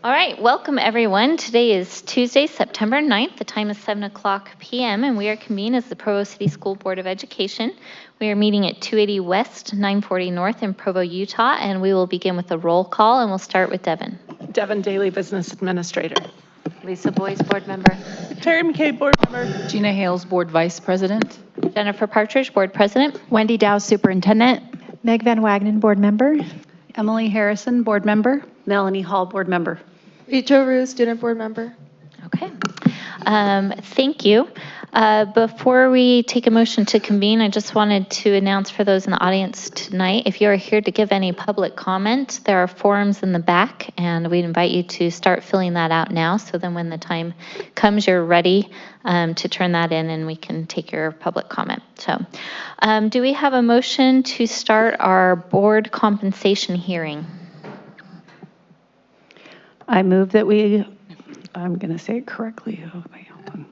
All right, welcome everyone. Today is Tuesday, September 9th. The time is 7:00 p.m. and we are convened as the Provo City School Board of Education. We are meeting at 280 West, 940 North in Provo, Utah, and we will begin with a roll call, and we'll start with Devin. Devin Daly, Business Administrator. Lisa Boyce, Board Member. Terry McCabe, Board Member. Gina Hales, Board Vice President. Jennifer Partridge, Board President. Wendy Dow, Superintendent. Meg Van Wagenen, Board Member. Emily Harrison, Board Member. Melanie Hall, Board Member. Rachel Rue, Student Board Member. Okay. Thank you. Before we take a motion to convene, I just wanted to announce for those in the audience tonight, if you are here to give any public comment, there are forms in the back, and we invite you to start filling that out now, so then when the time comes, you're ready to turn that in and we can take your public comment. So, do we have a motion to start our board compensation hearing? I move that I'm going to say it correctly. Oh, wait, hold on.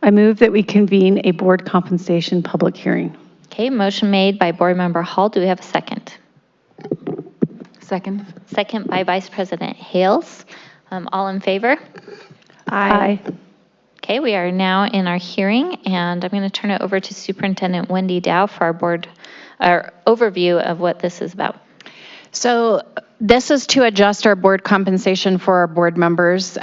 I move that we convene a board compensation public hearing. Okay, motion made by Board Member Hall. Do we have a second? Second. Second by Vice President Hales. All in favor? Aye. Okay, we are now in our hearing, and I'm going to turn it over to Superintendent Wendy Dow for our overview of what this is about. So this is to adjust our board compensation for our board members.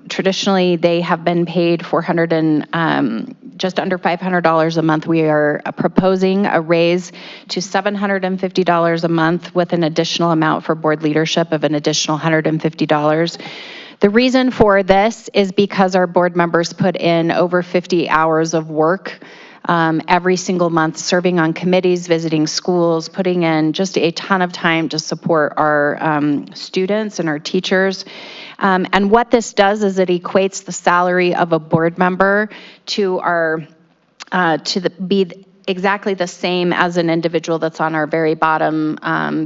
Traditionally, they have been paid just under $500 a month. We are proposing a raise to $750 a month with an additional amount for board leadership of an additional $150. The reason for this is because our board members put in over 50 hours of work every single month, serving on committees, visiting schools, putting in just a ton of time to support our students and our teachers. And what this does is it equates the salary of a board member to be exactly the same as an individual that's on our very bottom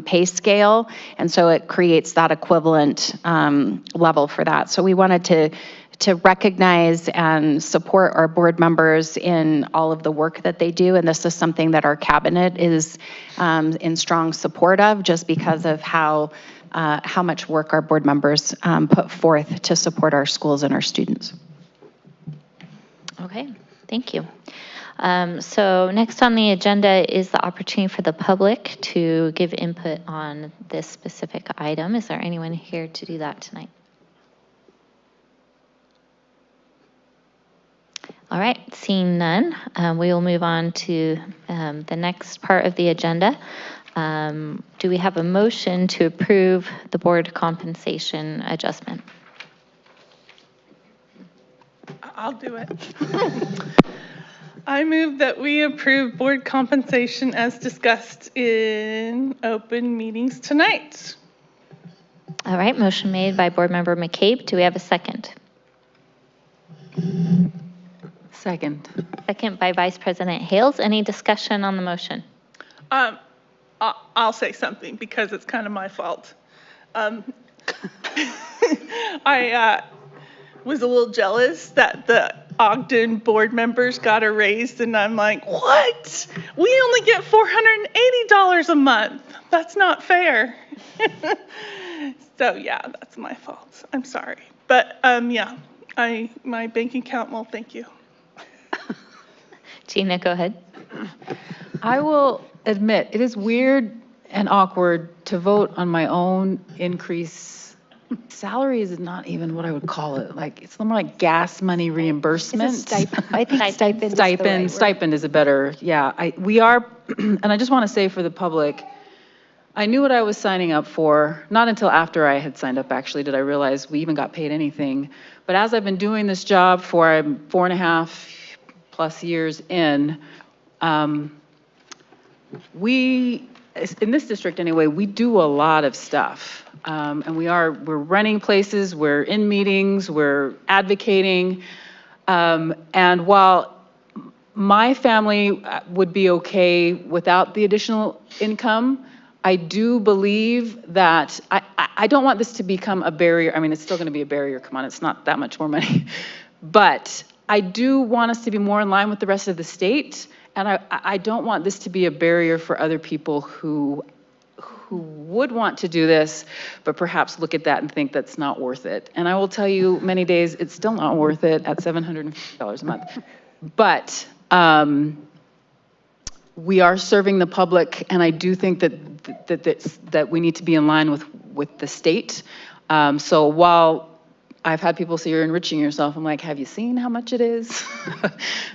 pay scale. And so it creates that equivalent level for that. So we wanted to recognize and support our board members in all of the work that they do. And this is something that our cabinet is in strong support of, just because of how much work our board members put forth to support our schools and our students. Okay, thank you. So next on the agenda is the opportunity for the public to give input on this specific item. Is there anyone here to do that tonight? All right, seeing none, we will move on to the next part of the agenda. Do we have a motion to approve the board compensation adjustment? I'll do it. I move that we approve board compensation as discussed in open meetings tonight. All right, motion made by Board Member McCabe. Do we have a second? Second. Second by Vice President Hales. Any discussion on the motion? I'll say something because it's kind of my fault. I was a little jealous that the Ogden board members got a raise, and I'm like, what? We only get $480 a month. That's not fair. So yeah, that's my fault. I'm sorry. But yeah, my bank account will thank you. Gina, go ahead. I will admit, it is weird and awkward to vote on my own increase. Salary is not even what I would call it. Like, it's more like gas money reimbursement. It's a stipend. I think stipend. Stipend is a better, yeah. We are, and I just want to say for the public, I knew what I was signing up for. Not until after I had signed up, actually, did I realize we even got paid anything. But as I've been doing this job for 4.5+ years in, we, in this district anyway, we do a lot of stuff. And we're running places, we're in meetings, we're advocating. And while my family would be okay without the additional income, I do believe that I don't want this to become a barrier. I mean, it's still going to be a barrier. Come on, it's not that much more money. But I do want us to be more in line with the rest of the state. And I don't want this to be a barrier for other people who who would want to do this, but perhaps look at that and think that's not worth it. And I will tell you, many days, it's still not worth it at $750 a month. But we are serving the public, and I do think that we need to be in line with the state. So while I've had people say you're enriching yourself, I'm like, have you seen how much it is?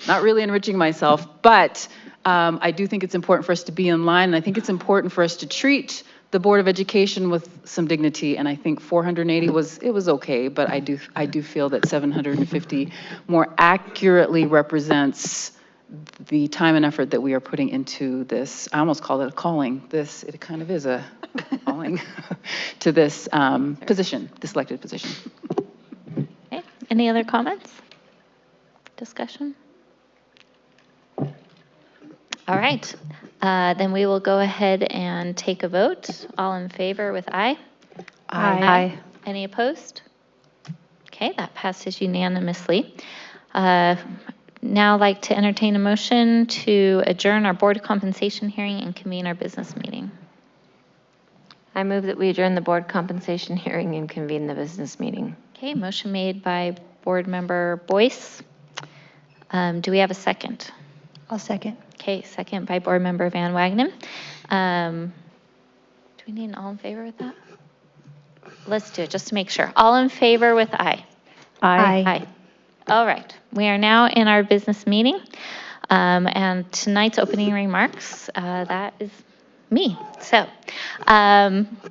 Not really enriching myself, but I do think it's important for us to be in line, and I think it's important for us to treat the Board of Education with some dignity. And I think 480 was okay, but I do feel that 750 more accurately represents the time and effort that we are putting into this. I almost call it a calling. It kind of is a calling to this position, this elected position. Okay. Any other comments? Discussion? All right. Then we will go ahead and take a vote. All in favor with aye? Aye. Any opposed? Okay, that passes unanimously. Now I'd like to entertain a motion to adjourn our board compensation hearing and convene our business meeting. I move that we adjourn the board compensation hearing and convene the business meeting. Okay, motion made by Board Member Boyce. Do we have a second? I'll second. Okay, second by Board Member Van Wagenen. Do we need an all in favor with that? Let's do it just to make sure. All in favor with aye? Aye. Aye. All right. We are now in our business meeting. And tonight's opening remarks, that is me. So,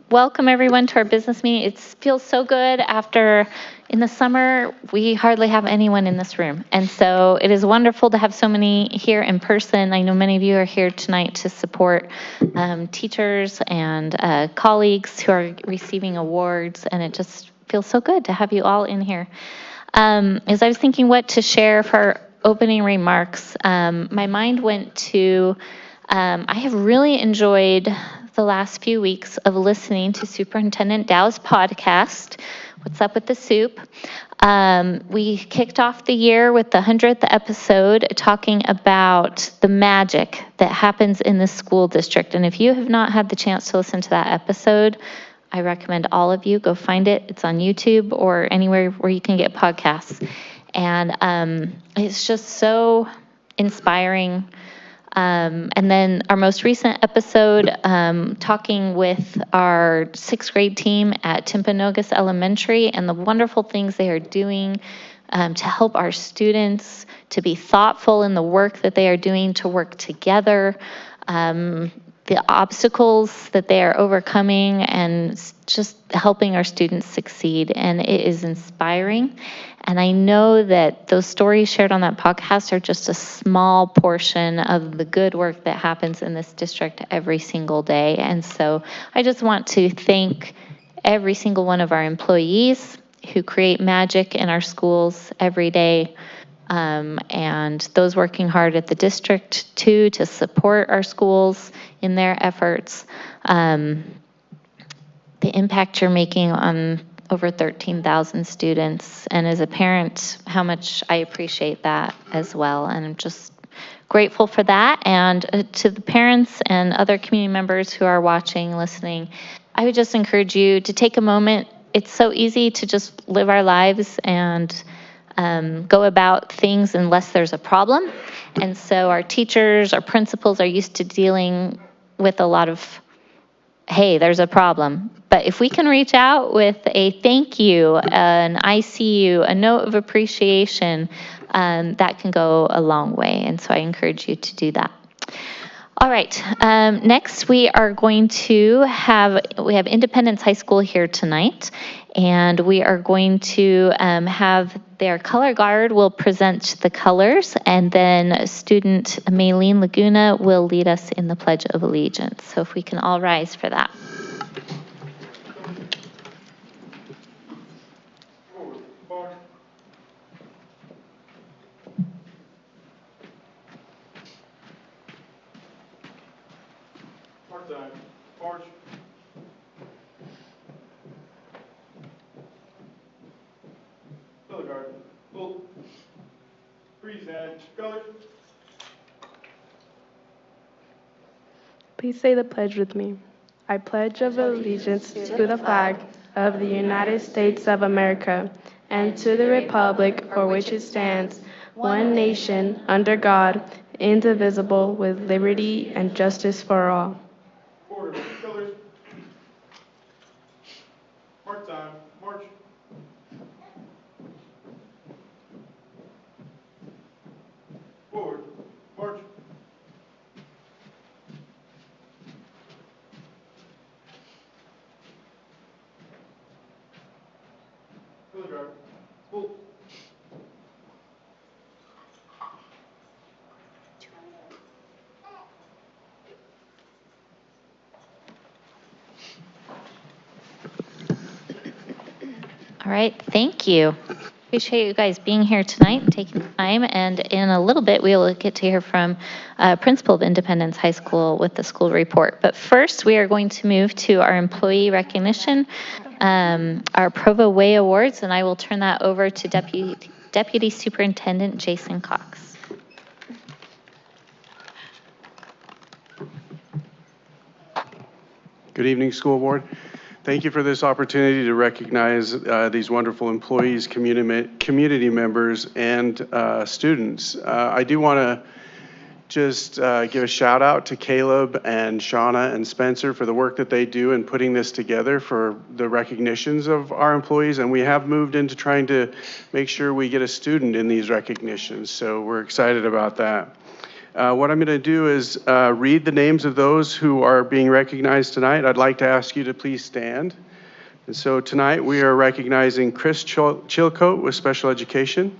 welcome everyone to our business meeting. It feels so good after, in the summer, we hardly have anyone in this room. And so it is wonderful to have so many here in person. I know many of you are here tonight to support teachers and colleagues who are receiving awards. And it just feels so good to have you all in here. As I was thinking what to share for opening remarks, my mind went to I have really enjoyed the last few weeks of listening to Superintendent Dow's podcast, What's Up with the Soup. We kicked off the year with the 100th episode talking about the magic that happens in the school district. And if you have not had the chance to listen to that episode, I recommend all of you go find it. It's on YouTube or anywhere where you can get podcasts. And it's just so inspiring. And then our most recent episode, talking with our 6th grade team at Timpanogos Elementary and the wonderful things they are doing to help our students to be thoughtful in the work that they are doing, to work together, the obstacles that they are overcoming, and just helping our students succeed. And it is inspiring. And I know that those stories shared on that podcast are just a small portion of the good work that happens in this district every single day. And so I just want to thank every single one of our employees who create magic in our schools every day, and those working hard at the district too to support our schools in their efforts. The impact you're making on over 13,000 students, and as a parent, how much I appreciate that as well. And I'm just grateful for that. And to the parents and other community members who are watching, listening, I would just encourage you to take a moment. It's so easy to just live our lives and go about things unless there's a problem. And so our teachers, our principals are used to dealing with a lot of, hey, there's a problem. But if we can reach out with a thank you, an I see you, a note of appreciation, that can go a long way. And so I encourage you to do that. All right. Next, we are going to have Independence High School here tonight. And we are going to have their color guard will present the colors, and then student Maylene Laguna will lead us in the Pledge of Allegiance. So if we can all rise for that. March. Color guard. Pull. Freeze and color. Please say the pledge with me. I pledge allegiance to the flag of the United States of America and to the republic for which it stands, one nation, under God, indivisible, with liberty and justice for all. Order. Colors. Mark time. March. Forward. March. Color guard. School. All right, thank you. Appreciate you guys being here tonight and taking the time. And in a little bit, we will get to hear from Principal of Independence High School with the school report. But first, we are going to move to our employee recognition, our Provo Way Awards, and I will turn that over to Deputy Superintendent Jason Cox. Good evening, school board. Thank you for this opportunity to recognize these wonderful employees, community members, and students. I do want to just give a shout out to Caleb and Shauna and Spencer for the work that they do in putting this together for the recognitions of our employees. And we have moved into trying to make sure we get a student in these recognitions. So we're excited about that. What I'm going to do is read the names of those who are being recognized tonight. I'd like to ask you to please stand. And so tonight we are recognizing Chris Chilcote with special education.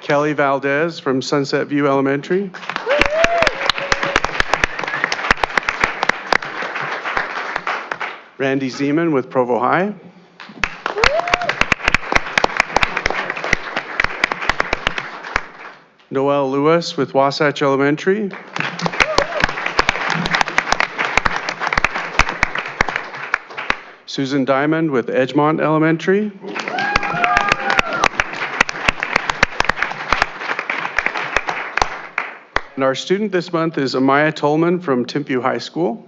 Kelly Valdez from Sunset View Elementary. Randy Zeman with Provo High. Noel Lewis with Wasatch Elementary. Susan Diamond with Edgemont Elementary. And our student this month is Amaya Tolman from Timpview High School.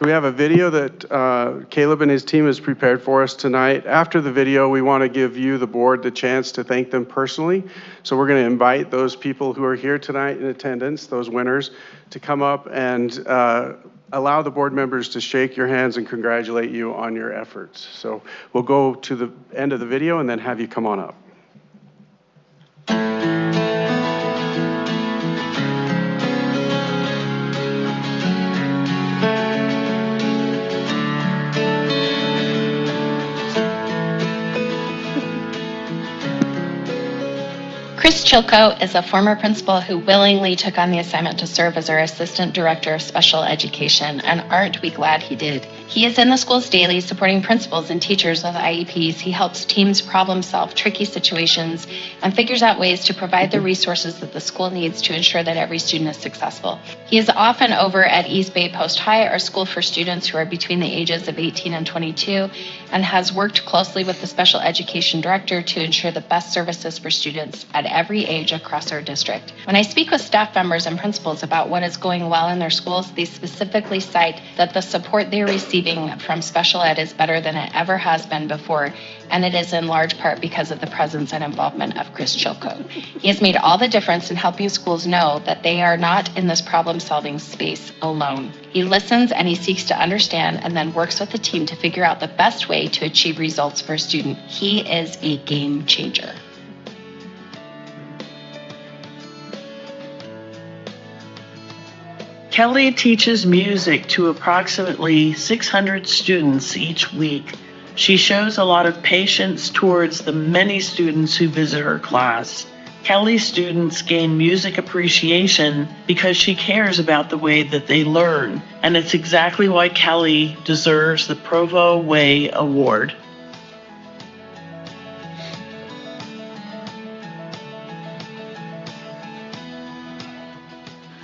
We have a video that Caleb and his team has prepared for us tonight. After the video, we want to give you, the board, the chance to thank them personally. So we're going to invite those people who are here tonight in attendance, those winners, to come up and allow the board members to shake your hands and congratulate you on your efforts. So we'll go to the end of the video and then have you come on up. Chris Chilcote is a former principal who willingly took on the assignment to serve as our Assistant Director of Special Education, and aren't we glad he did. He is in the schools daily supporting principals and teachers with IEPs. He helps teams problem solve tricky situations and figures out ways to provide the resources that the school needs to ensure that every student is successful. He is often over at East Bay Post High, our school for students who are between the ages of 18 and 22, and has worked closely with the special education director to ensure the best services for students at every age across our district. When I speak with staff members and principals about what is going well in their schools, they specifically cite that the support they're receiving from special ed is better than it ever has been before, and it is in large part because of the presence and involvement of Chris Chilcote. He has made all the difference in helping schools know that they are not in this problem-solving space alone. He listens and he seeks to understand and then works with the team to figure out the best way to achieve results for a student. He is a game changer. Kelly teaches music to approximately 600 students each week. She shows a lot of patience towards the many students who visit her class. Kelly's students gain music appreciation because she cares about the way that they learn, and it's exactly why Kelly deserves the Provo Way Award.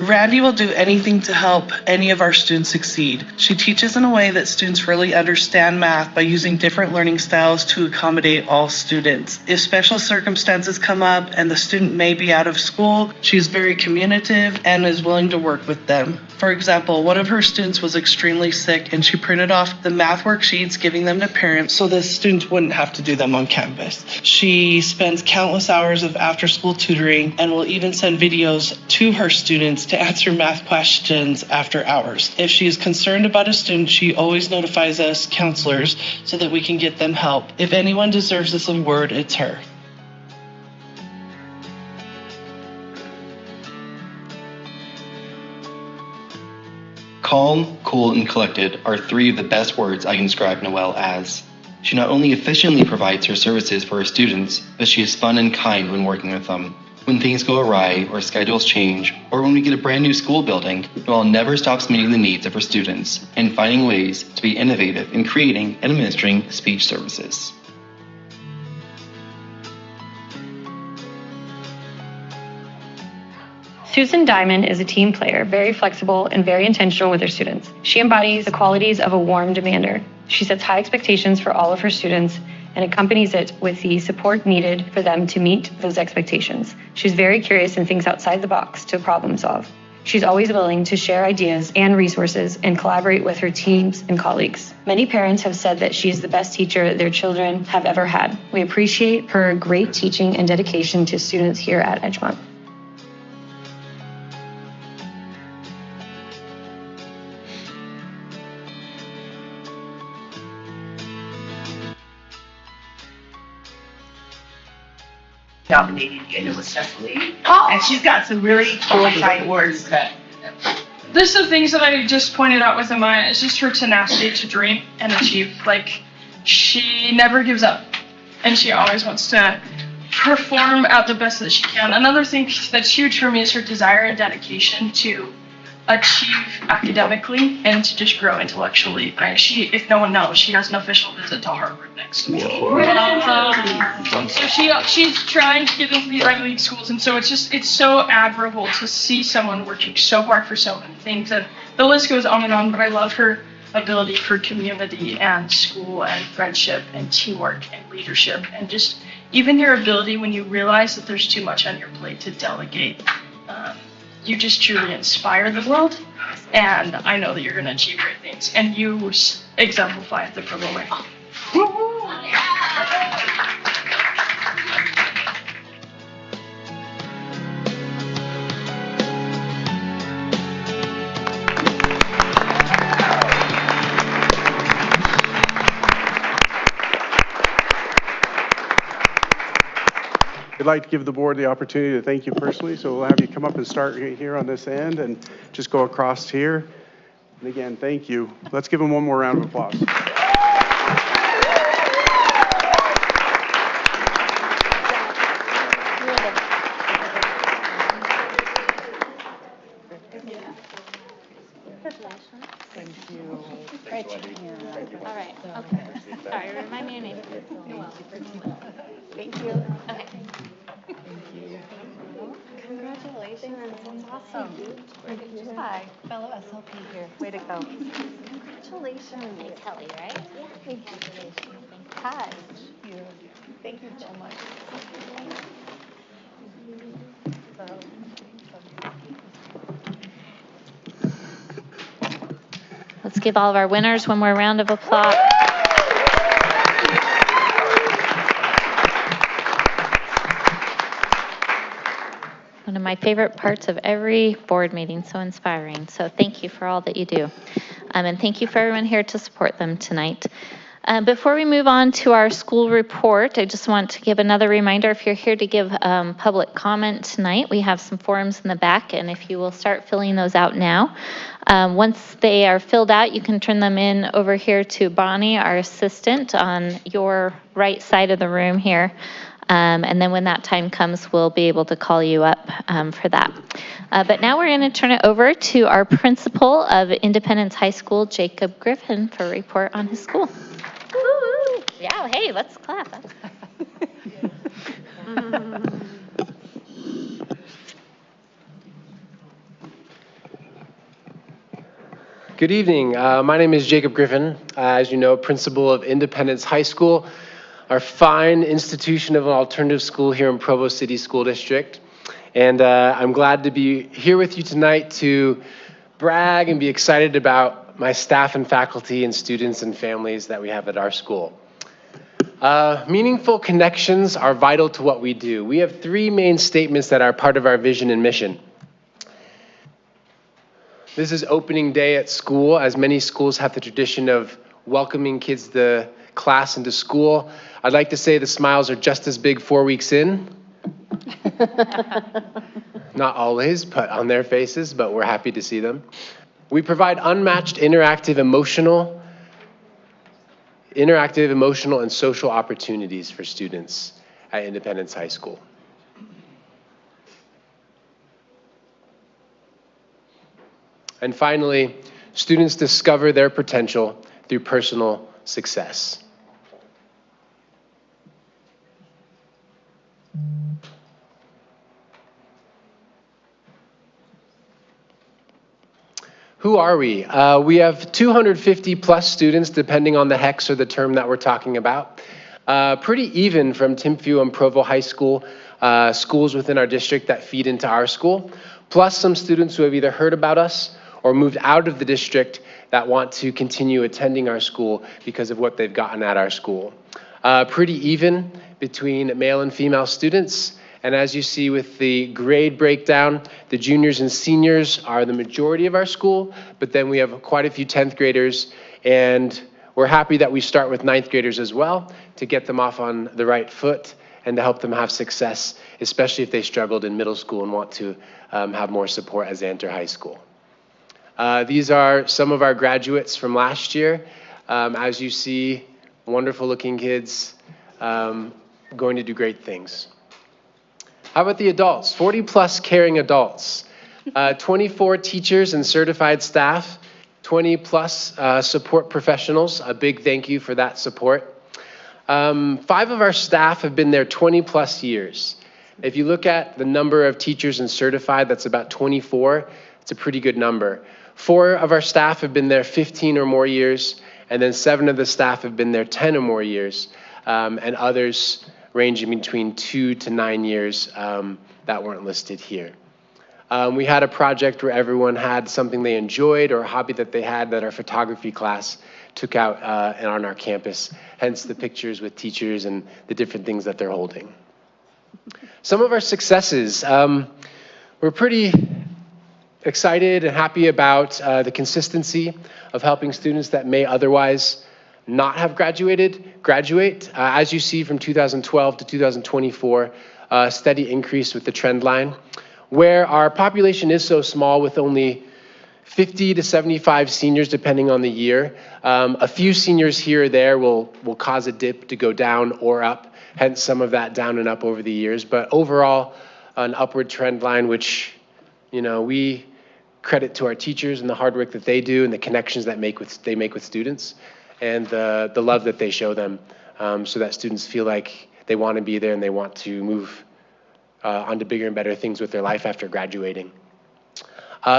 Randy will do anything to help any of our students succeed. She teaches in a way that students really understand math by using different learning styles to accommodate all students. If special circumstances come up and the student may be out of school, she's very communicative and is willing to work with them. For example, one of her students was extremely sick and she printed off the math worksheets, giving them to parents so the students wouldn't have to do them on campus. She spends countless hours of after-school tutoring and will even send videos to her students to answer math questions after hours. If she is concerned about a student, she always notifies us counselors so that we can get them help. If anyone deserves this award, it's her. Calm, cool, and collected are three of the best words I can describe Noelle as. She not only efficiently provides her services for her students, but she is fun and kind when working with them. When things go awry, or schedules change, or when we get a brand new school building, Noelle never stops meeting the needs of her students and finding ways to be innovative in creating and administering speech services. Susan Diamond is a team player, very flexible and very intentional with her students. She embodies the qualities of a warm demander. She sets high expectations for all of her students and accompanies it with the support needed for them to meet those expectations. She's very curious and thinks outside the box to problem solve. She's always willing to share ideas and resources and collaborate with her teams and colleagues. Many parents have said that she's the best teacher their children have ever had. We appreciate her great teaching and dedication to students here at Edgemont. Nominated again with Cecily. And she's got some really cool tight words. There's some things that I just pointed out with Amaya. It's just her tenacity to dream and achieve. Like, she never gives up, and she always wants to perform at the best that she can. Another thing that's huge for me is her desire and dedication to achieve academically and to just grow intellectually. If no one knows, she has an official visit to Harvard next week. So she's trying to get into the Ivy League schools, and so it's so admirable to see someone working so hard for so many things. And the list goes on and on, but I love her ability for community and school and friendship and teamwork and leadership, and just even your ability when you realize that there's too much on your plate to delegate. You just truly inspire the world, and I know that you're going to achieve great things, and you exemplify it the proper way. I'd like to give the board the opportunity to thank you personally, so we'll have you come up and start here on this end and just go across here. And again, thank you. Let's give them one more round of applause. Thank you. Right here. All right. Okay. All right. Remind me your name. Thank you. Okay. Thank you. Congratulations. That's awesome. Thank you. Hi, fellow SLP here. Way to go. Congratulations. Hey, Kelly, right? Yeah. Congratulations. Hi. Thank you so much. Let's give all of our winners one more round of applause. One of my favorite parts of every board meeting, so inspiring. So thank you for all that you do. And thank you for everyone here to support them tonight. Before we move on to our school report, I just want to give another reminder. If you're here to give public comment tonight, we have some forms in the back, and if you will start filling those out now. Once they are filled out, you can turn them in over here to Bonnie, our assistant, on your right side of the room here. And then when that time comes, we'll be able to call you up for that. But now we're going to turn it over to our principal of Independence High School, Jacob Griffin, for a report on his school. Woo! Yeah, hey, let's clap. Good evening. My name is Jacob Griffin. As you know, principal of Independence High School, our fine institution of an alternative school here in Provo City School District. And I'm glad to be here with you tonight to brag and be excited about my staff and faculty and students and families that we have at our school. Meaningful connections are vital to what we do. We have three main statements that are part of our vision and mission. This is opening day at school, as many schools have the tradition of welcoming kids to class and to school. I'd like to say the smiles are just as big 4 weeks in. Not always, but on their faces, but we're happy to see them. We provide unmatched interactive, emotional, and social opportunities for students at Independence High School. And finally, students discover their potential through personal success. Who are we? We have 250 plus students, depending on the hex or the term that we're talking about. Pretty even from Timpview and Provo High School, schools within our district that feed into our school, plus some students who have either heard about us or moved out of the district that want to continue attending our school because of what they've gotten at our school. Pretty even between male and female students. And as you see with the grade breakdown, the juniors and seniors are the majority of our school, but then we have quite a few 10th graders, and we're happy that we start with 9th graders as well to get them off on the right foot and to help them have success, especially if they struggled in middle school and want to have more support as they enter high school. These are some of our graduates from last year. As you see, wonderful looking kids going to do great things. How about the adults? 40 plus caring adults. 24 teachers and certified staff, 20 plus support professionals. A big thank you for that support. 5 of our staff have been there 20 plus years. If you look at the number of teachers and certified, that's about 24. It's a pretty good number. 4 of our staff have been there 15 or more years, and then 7 of the staff have been there 10 or more years, and others ranging between 2 to 9 years that weren't listed here. We had a project where everyone had something they enjoyed or a hobby that they had that our photography class took out on our campus, hence the pictures with teachers and the different things that they're holding. Some of our successes, we're pretty excited and happy about the consistency of helping students that may otherwise not have graduate. As you see from 2012 to 2024, a steady increase with the trend line. Where our population is so small with only 50 to 75 seniors depending on the year, a few seniors here or there will cause a dip to go down or up, hence some of that down and up over the years. But overall, an upward trend line, which we credit to our teachers and the hard work that they do and the connections that they make with students and the love that they show them so that students feel like they want to be there and they want to move on to bigger and better things with their life after graduating.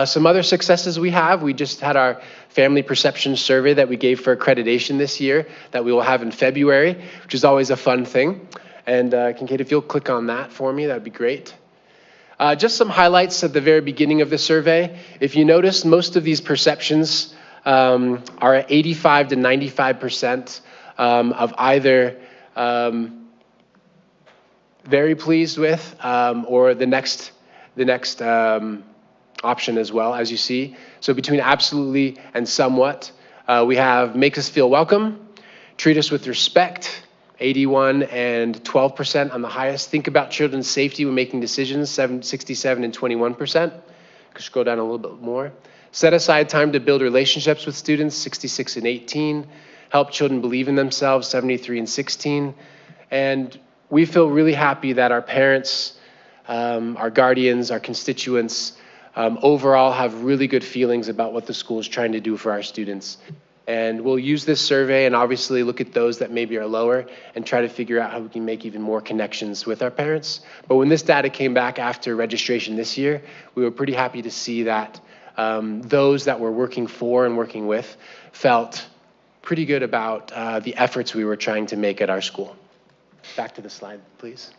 Some other successes we have, we just had our family perception survey that we gave for accreditation this year that we will have in February, which is always a fun thing. And Kincaid, if you'll click on that for me, that'd be great. Just some highlights at the very beginning of the survey. If you notice, most of these perceptions are at 85 to 95% of either very pleased with or the next option as well, as you see. So between absolutely and somewhat, we have make us feel welcome, treat us with respect, 81 and 12% on the highest. Think about children's safety when making decisions, 67 and 21%. Could scroll down a little bit more. Set aside time to build relationships with students, 66 and 18. Help children believe in themselves, 73 and 16. And we feel really happy that our parents, our guardians, our constituents, overall have really good feelings about what the school is trying to do for our students. And we'll use this survey and obviously look at those that maybe are lower and try to figure out how we can make even more connections with our parents. But when this data came back after registration this year, we were pretty happy to see that those that we're working for and working with felt pretty good about the efforts we were trying to make at our school. Back to the slide, please.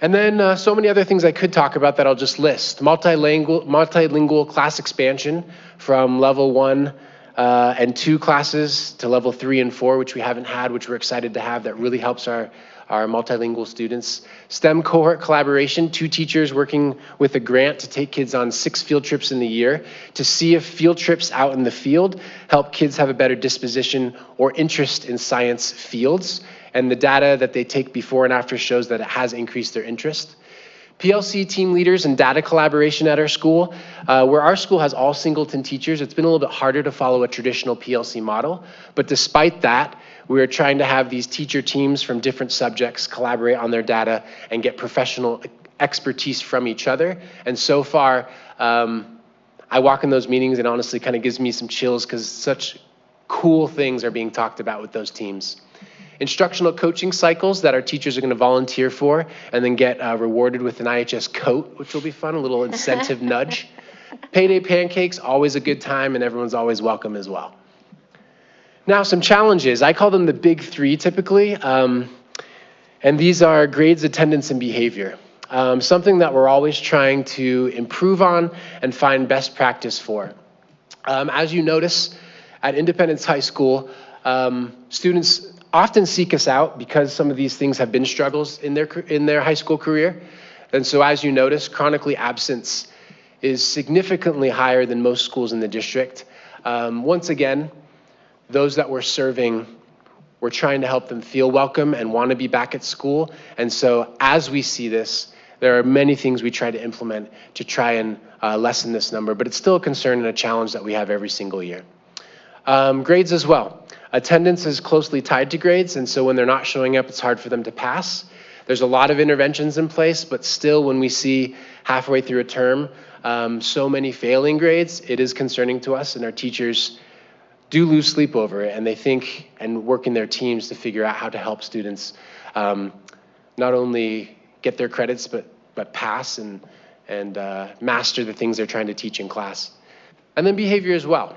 And then so many other things I could talk about that I'll just list. Multilingual class expansion from level 1 and 2 classes to level 3 and 4, which we haven't had, which we're excited to have. That really helps our multilingual students. STEM cohort collaboration, 2 teachers working with a grant to take kids on 6 field trips in the year to see if field trips out in the field help kids have a better disposition or interest in science fields. And the data that they take before and after shows that it has increased their interest. PLC team leaders and data collaboration at our school. Where our school has all singleton teachers, it's been a little bit harder to follow a traditional PLC model. But despite that, we are trying to have these teacher teams from different subjects collaborate on their data and get professional expertise from each other. And so far, I walk in those meetings and honestly kind of gives me some chills because such cool things are being talked about with those teams. Instructional coaching cycles that our teachers are going to volunteer for and then get rewarded with an IHS coat, which will be fun, a little incentive nudge. Payday pancakes, always a good time, and everyone's always welcome as well. Now, some challenges. I call them the big 3 typically, and these are grades, attendance, and behavior. Something that we're always trying to improve on and find best practice for. As you notice, at Independence High School, students often seek us out because some of these things have been struggles in their high school career. And so as you notice, chronically absence is significantly higher than most schools in the district. Once again, those that we're serving, we're trying to help them feel welcome and want to be back at school. And so as we see this, there are many things we try to implement to try and lessen this number, but it's still a concern and a challenge that we have every single year. Grades as well. Attendance is closely tied to grades, and so when they're not showing up, it's hard for them to pass. There's a lot of interventions in place, but still when we see halfway through a term so many failing grades, it is concerning to us, and our teachers do lose sleep over it, and they think and work in their teams to figure out how to help students not only get their credits, but pass and master the things they're trying to teach in class. And then behavior as well.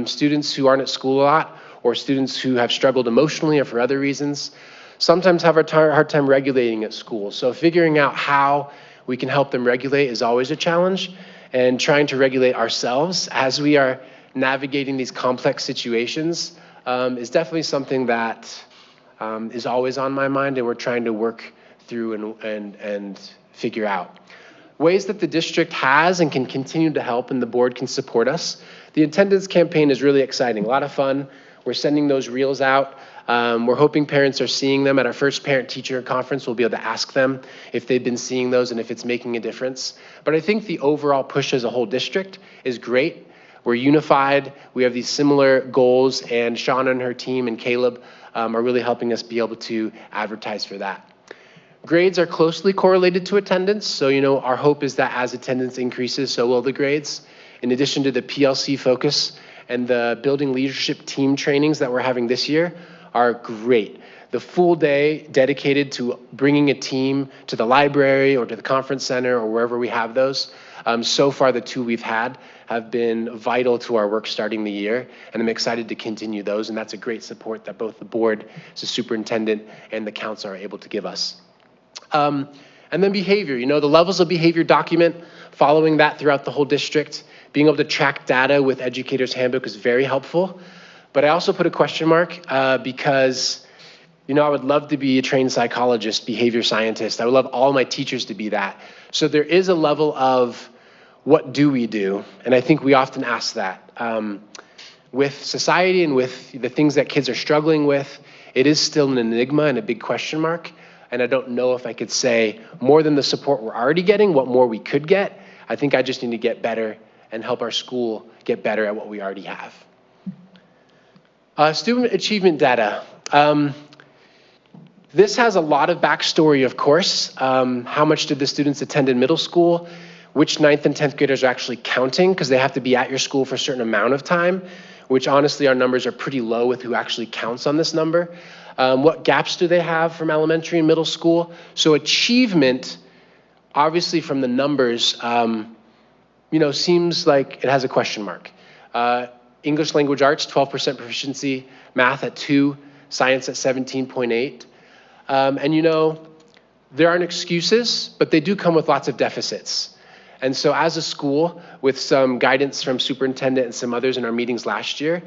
Students who aren't at school a lot, or students who have struggled emotionally or for other reasons, sometimes have a hard time regulating at school. So figuring out how we can help them regulate is always a challenge, and trying to regulate ourselves as we are navigating these complex situations is definitely something that is always on my mind, and we're trying to work through and figure out. Ways that the district has and can continue to help and the board can support us. The attendance campaign is really exciting, a lot of fun. We're sending those reels out. We're hoping parents are seeing them. At our first parent-teacher conference, we'll be able to ask them if they've been seeing those and if it's making a difference. But I think the overall push as a whole district is great. We're unified. We have these similar goals, and Shauna and her team and Caleb are really helping us be able to advertise for that. Grades are closely correlated to attendance. So, our hope is that as attendance increases, so will the grades. In addition to the PLC focus, and the building leadership team trainings that we're having this year are great. The full day dedicated to bringing a team to the library or to the conference center or wherever we have those. So far, the 2 we've had have been vital to our work starting the year, and I'm excited to continue those, and that's a great support that both the board, the superintendent, and the council are able to give us. And then behavior, the levels of behavior document, following that throughout the whole district. Being able to track data with Educator's Handbook is very helpful. But I also put a question mark because, I would love to be a trained psychologist, behavior scientist. I would love all my teachers to be that. So there is a level of what do we do? And I think we often ask that. With society and with the things that kids are struggling with, it is still an enigma and a big question mark. And I don't know if I could say more than the support we're already getting, what more we could get. I think I just need to get better and help our school get better at what we already have. Student achievement data. This has a lot of backstory, of course. How much did the students attend in middle school? Which 9th and 10th graders are actually counting, because they have to be at your school for a certain amount of time, which honestly our numbers are pretty low with who actually counts on this number. What gaps do they have from elementary and middle school? So achievement obviously from the numbers, seems like it has a question mark. English language arts, 12% proficiency, math at 2, science at 17.8. There aren't excuses, but they do come with lots of deficits. And so as a school, with some guidance from superintendent and some others in our meetings last year,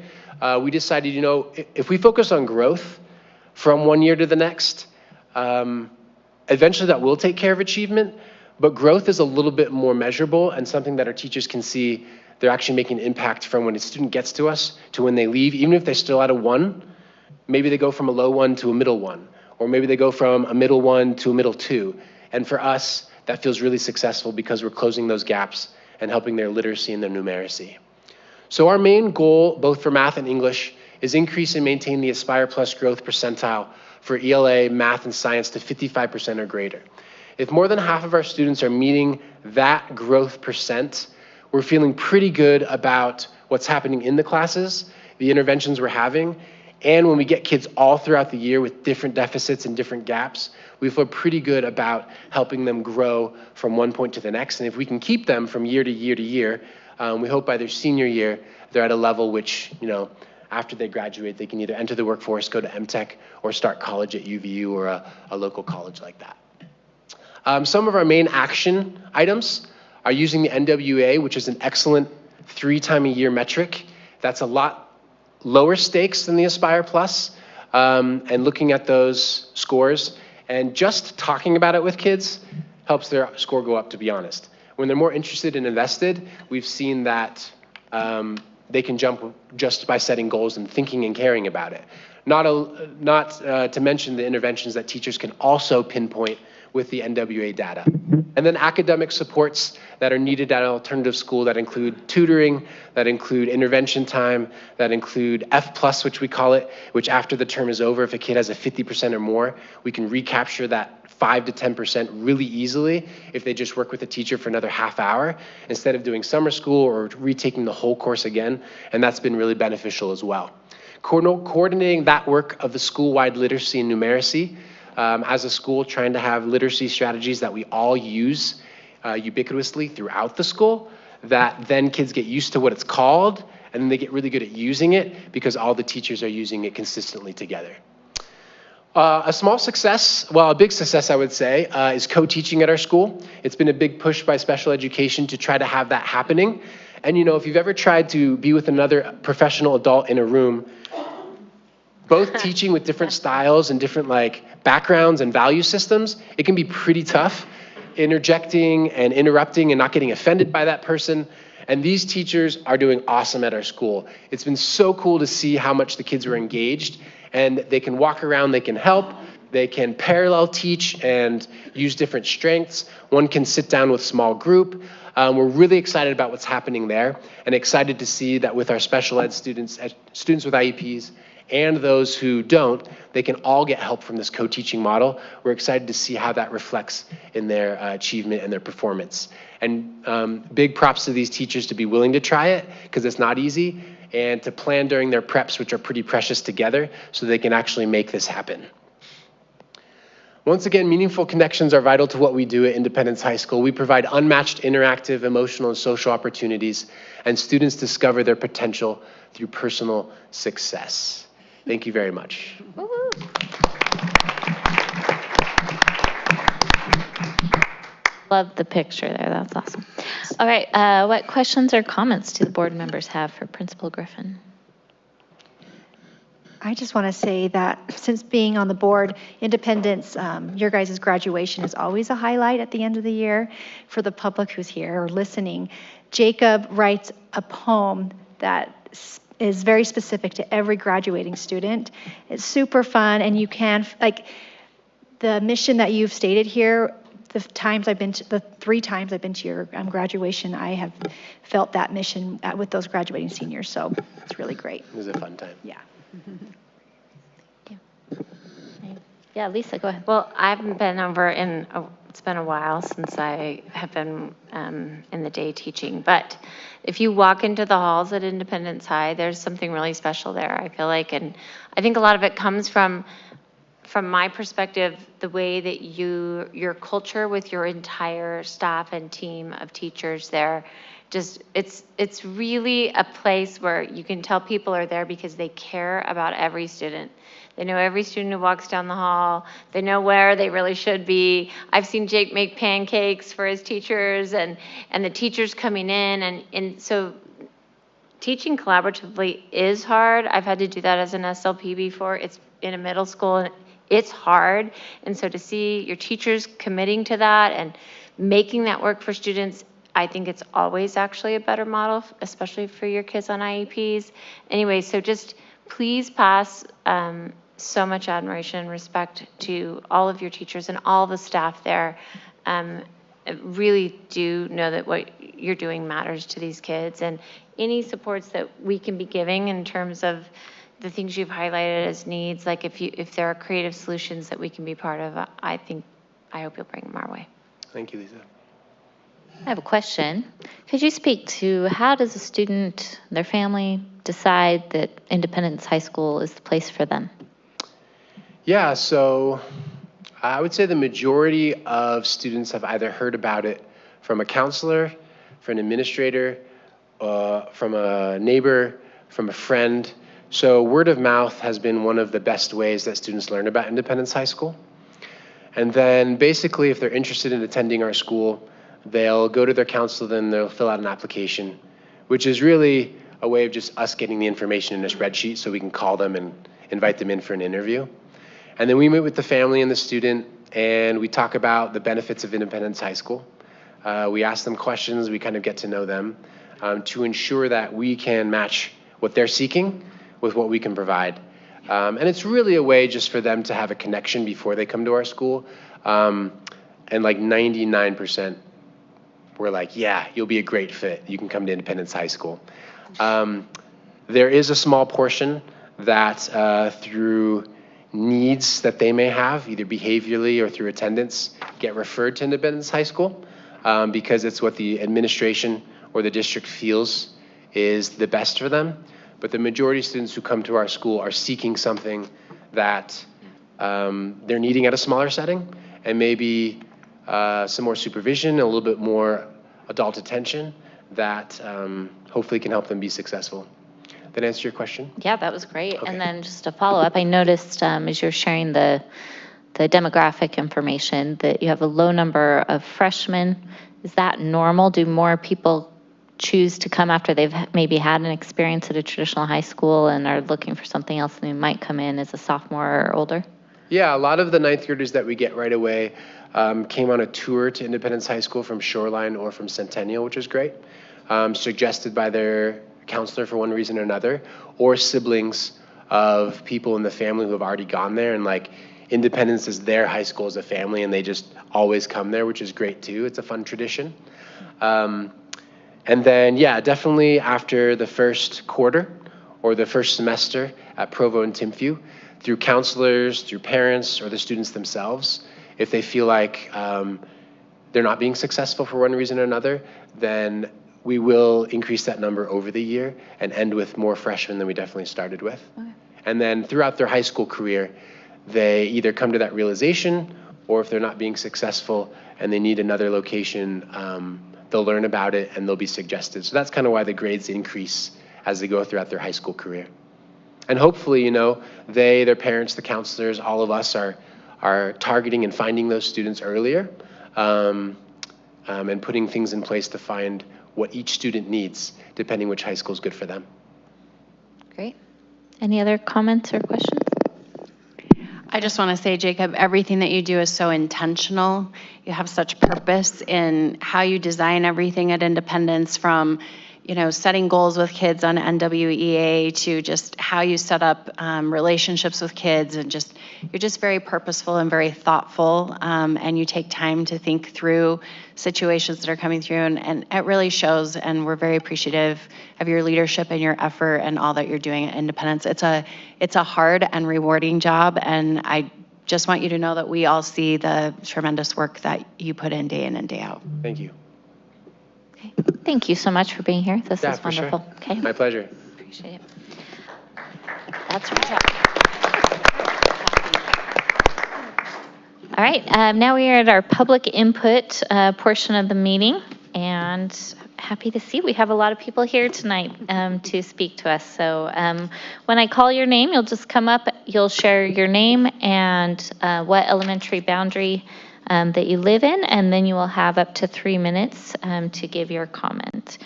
we decided, if we focus on growth from one year to the next, eventually that will take care of achievement, but growth is a little bit more measurable and something that our teachers can see they're actually making an impact from when a student gets to us to when they leave. Even if they're still at a 1, maybe they go from a low 1 to a middle 1, or maybe they go from a middle 1 to a middle 2. And for us, that feels really successful because we're closing those gaps and helping their literacy and their numeracy. So our main goal, both for math and English, is increase and maintain the Aspire Plus growth percentile for ELA, math, and science to 55% or greater. If more than half of our students are meeting that growth percent, we're feeling pretty good about what's happening in the classes, the interventions we're having, and when we get kids all throughout the year with different deficits and different gaps, we feel pretty good about helping them grow from one point to the next. And if we can keep them from year to year to year, we hope by their senior year, they're at a level which, after they graduate, they can either enter the workforce, go to MTech, or start college at UVU or a local college like that. Some of our main action items are using the NWA, which is an excellent 3-time-a-year metric. That's a lot lower stakes than the Aspire Plus, and looking at those scores and just talking about it with kids helps their score go up, to be honest. When they're more interested and invested, we've seen that they can jump just by setting goals and thinking and caring about it. Not to mention the interventions that teachers can also pinpoint with the NWA data. And then academic supports that are needed at an alternative school that include tutoring, that include intervention time, that include F+, which we call it, which after the term is over, if a kid has a 50% or more, we can recapture that 5 to 10% really easily if they just work with a teacher for another half hour instead of doing summer school or retaking the whole course again. And that's been really beneficial as well. Coordinating that work of the school-wide literacy and numeracy, as a school, trying to have literacy strategies that we all use ubiquitously throughout the school, that then kids get used to what it's called, and then they get really good at using it because all the teachers are using it consistently together. A small success, well, a big success, I would say, is co-teaching at our school. It's been a big push by special education to try to have that happening. And if you've ever tried to be with another professional adult in a room, both teaching with different styles and different backgrounds and value systems, it can be pretty tough, interjecting and interrupting and not getting offended by that person. And these teachers are doing awesome at our school. It's been so cool to see how much the kids are engaged, and they can walk around, they can help, they can parallel teach and use different strengths. One can sit down with small group. We're really excited about what's happening there and excited to see that with our special ed students with IEPs, and those who don't, they can all get help from this co-teaching model. We're excited to see how that reflects in their achievement and their performance. And big props to these teachers to be willing to try it, because it's not easy, and to plan during their preps, which are pretty precious together, so they can actually make this happen. Once again, meaningful connections are vital to what we do at Independence High School. We provide unmatched interactive, emotional, and social opportunities, and students discover their potential through personal success. Thank you very much. Love the picture there. That's awesome. All right. What questions or comments do the board members have for Principal Griffin? I just want to say that since being on the board, Independence, your guys' graduation is always a highlight at the end of the year for the public who's here or listening. Jacob writes a poem that is very specific to every graduating student. It's super fun, and you can, the mission that you've stated here, the 3 times I've been to your graduation, I have felt that mission with those graduating seniors, so it's really great. It was a fun time. Yeah. Yeah, Lisa, go ahead. Well, I haven't been over it's been a while since I have been in the day teaching, but if you walk into the halls at Independence High, there's something really special there, I feel like, and I think a lot of it comes from from my perspective, the way that your culture with your entire staff and team of teachers there, just it's really a place where you can tell people are there because they care about every student. They know every student who walks down the hall. They know where they really should be. I've seen Jake make pancakes for his teachers and the teachers coming in. And so teaching collaboratively is hard. I've had to do that as an SLP before. It's in a middle school and it's hard. And so to see your teachers committing to that and making that work for students, I think it's always actually a better model, especially for your kids on IEPs. Anyway, so just please pass so much admiration and respect to all of your teachers and all the staff there. Really do know that what you're doing matters to these kids, and any supports that we can be giving in terms of the things you've highlighted as needs, like if there are creative solutions that we can be part of, I hope you'll bring them our way. Thank you, Lisa. I have a question. Could you speak to how does a student, their family, decide that Independence High School is the place for them? Yeah, so I would say the majority of students have either heard about it from a counselor, from an administrator, from a neighbor, from a friend. So word of mouth has been one of the best ways that students learn about Independence High School. And then basically, if they're interested in attending our school, they'll go to their counselor, then they'll fill out an application, which is really a way of just us getting the information in a spreadsheet so we can call them and invite them in for an interview. And then we meet with the family and the student, and we talk about the benefits of Independence High School. We ask them questions, we kind of get to know them to ensure that we can match what they're seeking with what we can provide. And it's really a way just for them to have a connection before they come to our school. And like 99%, we're like, yeah, you'll be a great fit. You can come to Independence High School. There is a small portion that through needs that they may have, either behaviorally or through attendance, get referred to Independence High School because it's what the administration or the district feels is the best for them. But the majority of students who come to our school are seeking something that they're needing at a smaller setting, and maybe some more supervision, a little bit more adult attention that hopefully can help them be successful. That answer your question? Yeah, that was great. Okay. And then just a follow-up, I noticed as you're sharing the demographic information that you have a low number of freshmen. Is that normal? Do more people choose to come after they've maybe had an experience at a traditional high school and are looking for something else, and they might come in as a sophomore or older? Yeah, a lot of the ninth graders that we get right away came on a tour to Independence High School from Shoreline or from Centennial, which is great, suggested by their counselor for one reason or another, or siblings of people in the family who have already gone there, and like Independence is their high school as a family, and they just always come there, which is great too. It's a fun tradition. And then, yeah, definitely after the first quarter or the first semester at Provo and Timpview, through counselors, through parents, or the students themselves, if they feel like they're not being successful for one reason or another, then we will increase that number over the year and end with more freshmen than we definitely started with. Okay. And then throughout their high school career, they either come to that realization, or if they're not being successful and they need another location, they'll learn about it and they'll be suggested. So that's kind of why the grades increase as they go throughout their high school career. And hopefully, you know, their parents, the counselors, all of us are targeting and finding those students earlier and putting things in place to find what each student needs, depending which high school is good for them. Great. Any other comments or questions? I just want to say, Jacob, everything that you do is so intentional. You have such purpose in how you design everything at Independence, from, you know, setting goals with kids on NWEA to just how you set up relationships with kids, and just you're just very purposeful and very thoughtful, and you take time to think through situations that are coming through, and it really shows, and we're very appreciative of your leadership and your effort and all that you're doing at Independence. It's a hard and rewarding job, and I just want you to know that we all see the tremendous work that you put in and day out. Thank you. Okay. Thank you so much for being here. This is wonderful. Sure. Okay. My pleasure. Appreciate it. That's right. All right, now we are at our public input portion of the meeting, and happy to see we have a lot of people here tonight to speak to us. So when I call your name, you'll just come up, you'll share your name and what elementary boundary that you live in, and then you will have up to 3 minutes to give your comment.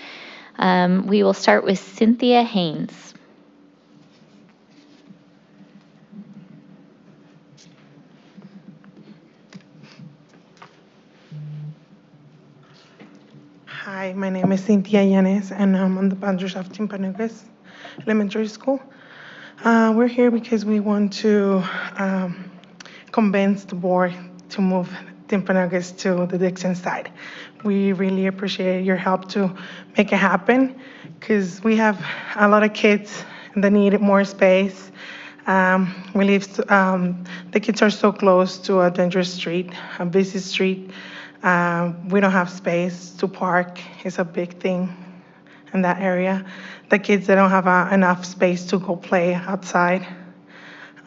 We will start with Cynthia Haynes. Hi, my name is Cynthia Yanes, and I'm on the boundaries of Timpanucas Elementary School. We're here because we want to convince the board to move Timpanucas to the Dixon side. We really appreciate your help to make it happen because we have a lot of kids that need more space. The kids are so close to a dangerous street, a busy street. We don't have space to park. It's a big thing in that area. The kids, they don't have enough space to go play outside.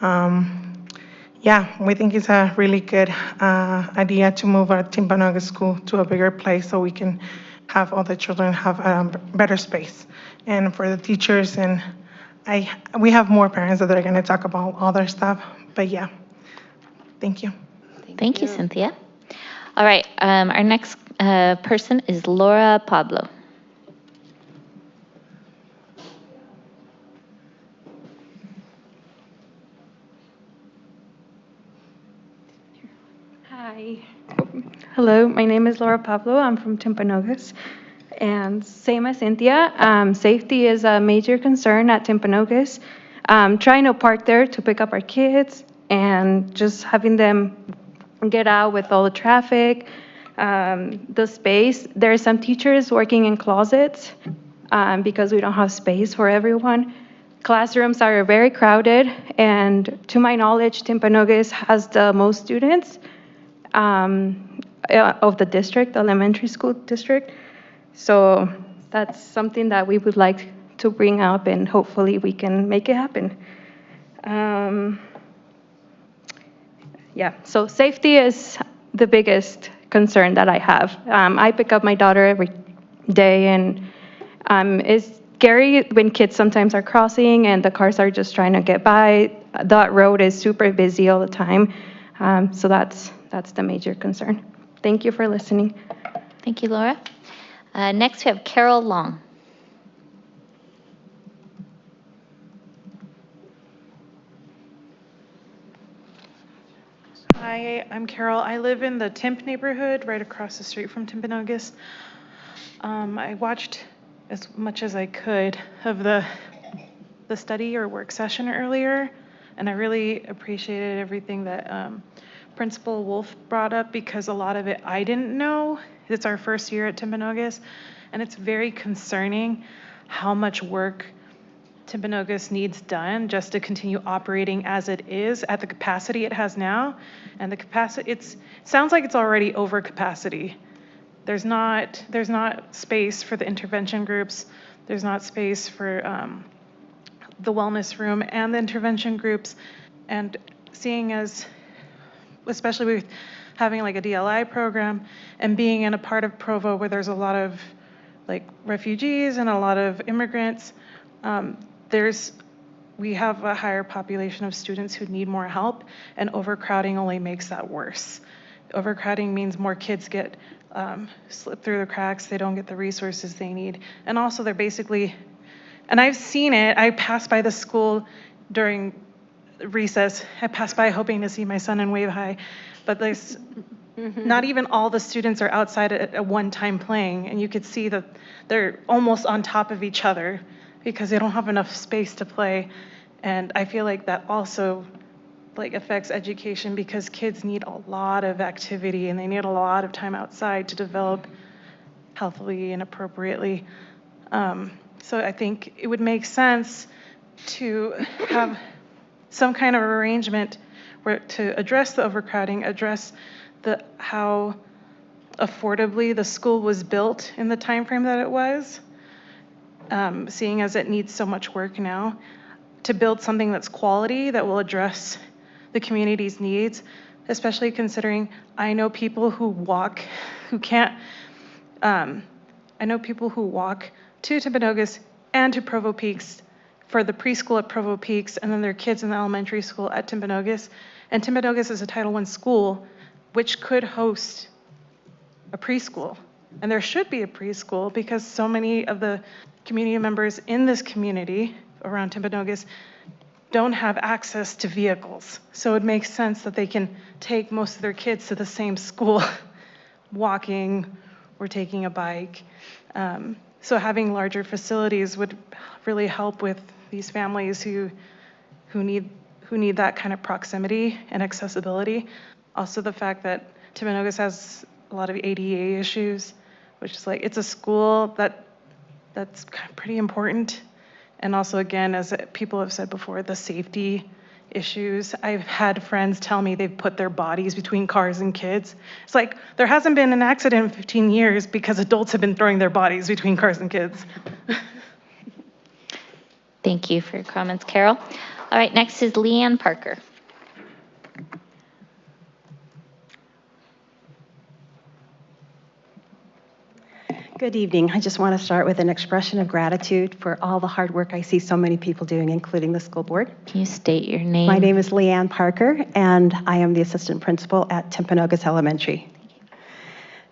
We think it's a really good idea to move our Timpanoga school to a bigger place so we can have all the children have better space. And for the teachers, and we have more parents that are going to talk about other stuff. But yeah, thank you. Thank you, Cynthia. All right, our next person is Laura Pablo. Hi. Hello, my name is Laura Pablo. I'm from Timpanogas. And same as Cynthia, safety is a major concern at Timpanogas. Trying to park there to pick up our kids and just having them get out with all the traffic, the space. There are some teachers working in closets because we don't have space for everyone. Classrooms are very crowded, and to my knowledge, Timpanogas has the most students of the district, elementary school district. So that's something that we would like to bring up, and hopefully we can make it happen. So safety is the biggest concern that I have. I pick up my daughter every day, and it's scary when kids sometimes are crossing and the cars are just trying to get by. That road is super busy all the time. So that's the major concern. Thank you for listening. Thank you, Laura. Next, we have Carol Long. Hi, I'm Carol. I live in the Timp neighborhood right across the street from Timpanogas. I watched as much as I could of the study or work session earlier, and I really appreciated everything that Principal Wolf brought up because a lot of it I didn't know. It's our first year at Timpanogas, and it's very concerning how much work Timpanogas needs done just to continue operating as it is at the capacity it has now. And the capacity, it sounds like it's already over capacity. There's not space for the intervention groups. There's not space for the wellness room and the intervention groups. And seeing as, especially with having like a DLI program and being in a part of Provo where there's a lot of like refugees and a lot of immigrants, we have a higher population of students who need more help, and overcrowding only makes that worse. Overcrowding means more kids get slip through the cracks, they don't get the resources they need. And also they're basically, and I've seen it, I passed by the school during recess, I passed by hoping to see my son in Wave High, but there's not even all the students are outside at one time playing, and you could see that they're almost on top of each other because they don't have enough space to play. And I feel like that also like affects education because kids need a lot of activity and they need a lot of time outside to develop healthily and appropriately. So I think it would make sense to have some kind of arrangement where to address the overcrowding, address how affordably the school was built in the time frame that it was. Seeing as it needs so much work now, to build something that's quality, that will address the community's needs, especially considering I know people who walk, who can't, I know people who walk to Timpanogos and to Provo Peaks for the preschool at Provo Peaks, and then their kids in the elementary school at Timpanogos. And Timpanogos is a Title I school, which could host a preschool. And there should be a preschool because so many of the community members in this community around Timpanogos don't have access to vehicles. So it makes sense that they can take most of their kids to the same school, walking or taking a bike. So having larger facilities would really help with these families who need that kind of proximity and accessibility. Also the fact that Timpanogos has a lot of ADA issues, which is like, it's a school that's pretty important. And also, again, as people have said before, the safety issues. I've had friends tell me they've put their bodies between cars and kids. It's like, there hasn't been an accident in 15 years because adults have been throwing their bodies between cars and kids. Thank you for your comments, Carol. All right, next is Leanne Parker. Good evening. I just want to start with an expression of gratitude for all the hard work I see so many people doing, including the school board. Can you state your name? My name is Leanne Parker, and I am the assistant principal at Timpanogos Elementary.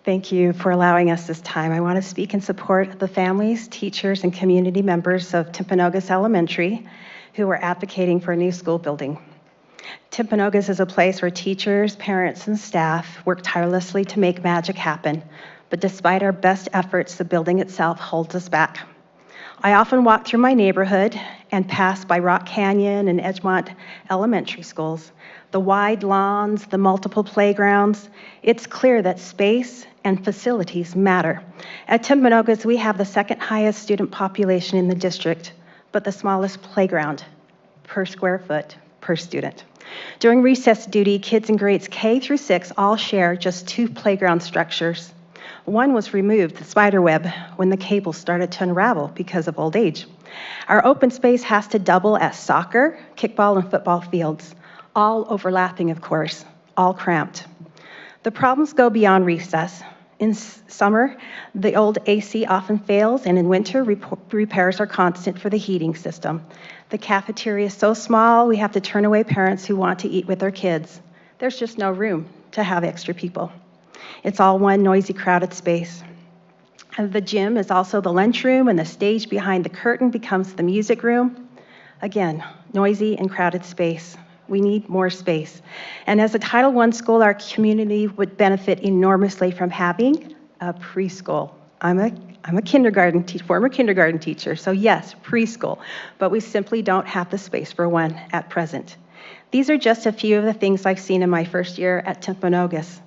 Thank you for allowing us this time. I want to speak in support of the families, teachers, and community members of Timpanogos Elementary who are advocating for a new school building. Timpanogos is a place where teachers, parents, and staff work tirelessly to make magic happen. But despite our best efforts, the building itself holds us back. I often walk through my neighborhood and pass by Rock Canyon and Edgemont elementary schools. The wide lawns, the multiple playgrounds, it's clear that space and facilities matter. At Timpanogos, we have the second highest student population in the district, but the smallest playground per square foot per student. During recess duty, kids in grades K through 6 all share just 2 playground structures. One was removed, the spider web, when the cables started to unravel because of old age. Our open space has to double as soccer, kickball, and football fields, all overlapping, of course, all cramped. The problems go beyond recess. In summer, the old AC often fails, and in winter, repairs are constant for the heating system. The cafeteria is so small, we have to turn away parents who want to eat with their kids. There's just no room to have extra people. It's all one noisy, crowded space. And the gym is also the lunchroom, and the stage behind the curtain becomes the music room. Again, noisy and crowded space. We need more space. And as a Title I school, our community would benefit enormously from having a preschool. I'm a former kindergarten teacher, so yes, preschool, but we simply don't have the space for one at present. These are just a few of the things I've seen in my first year at Timpanogos.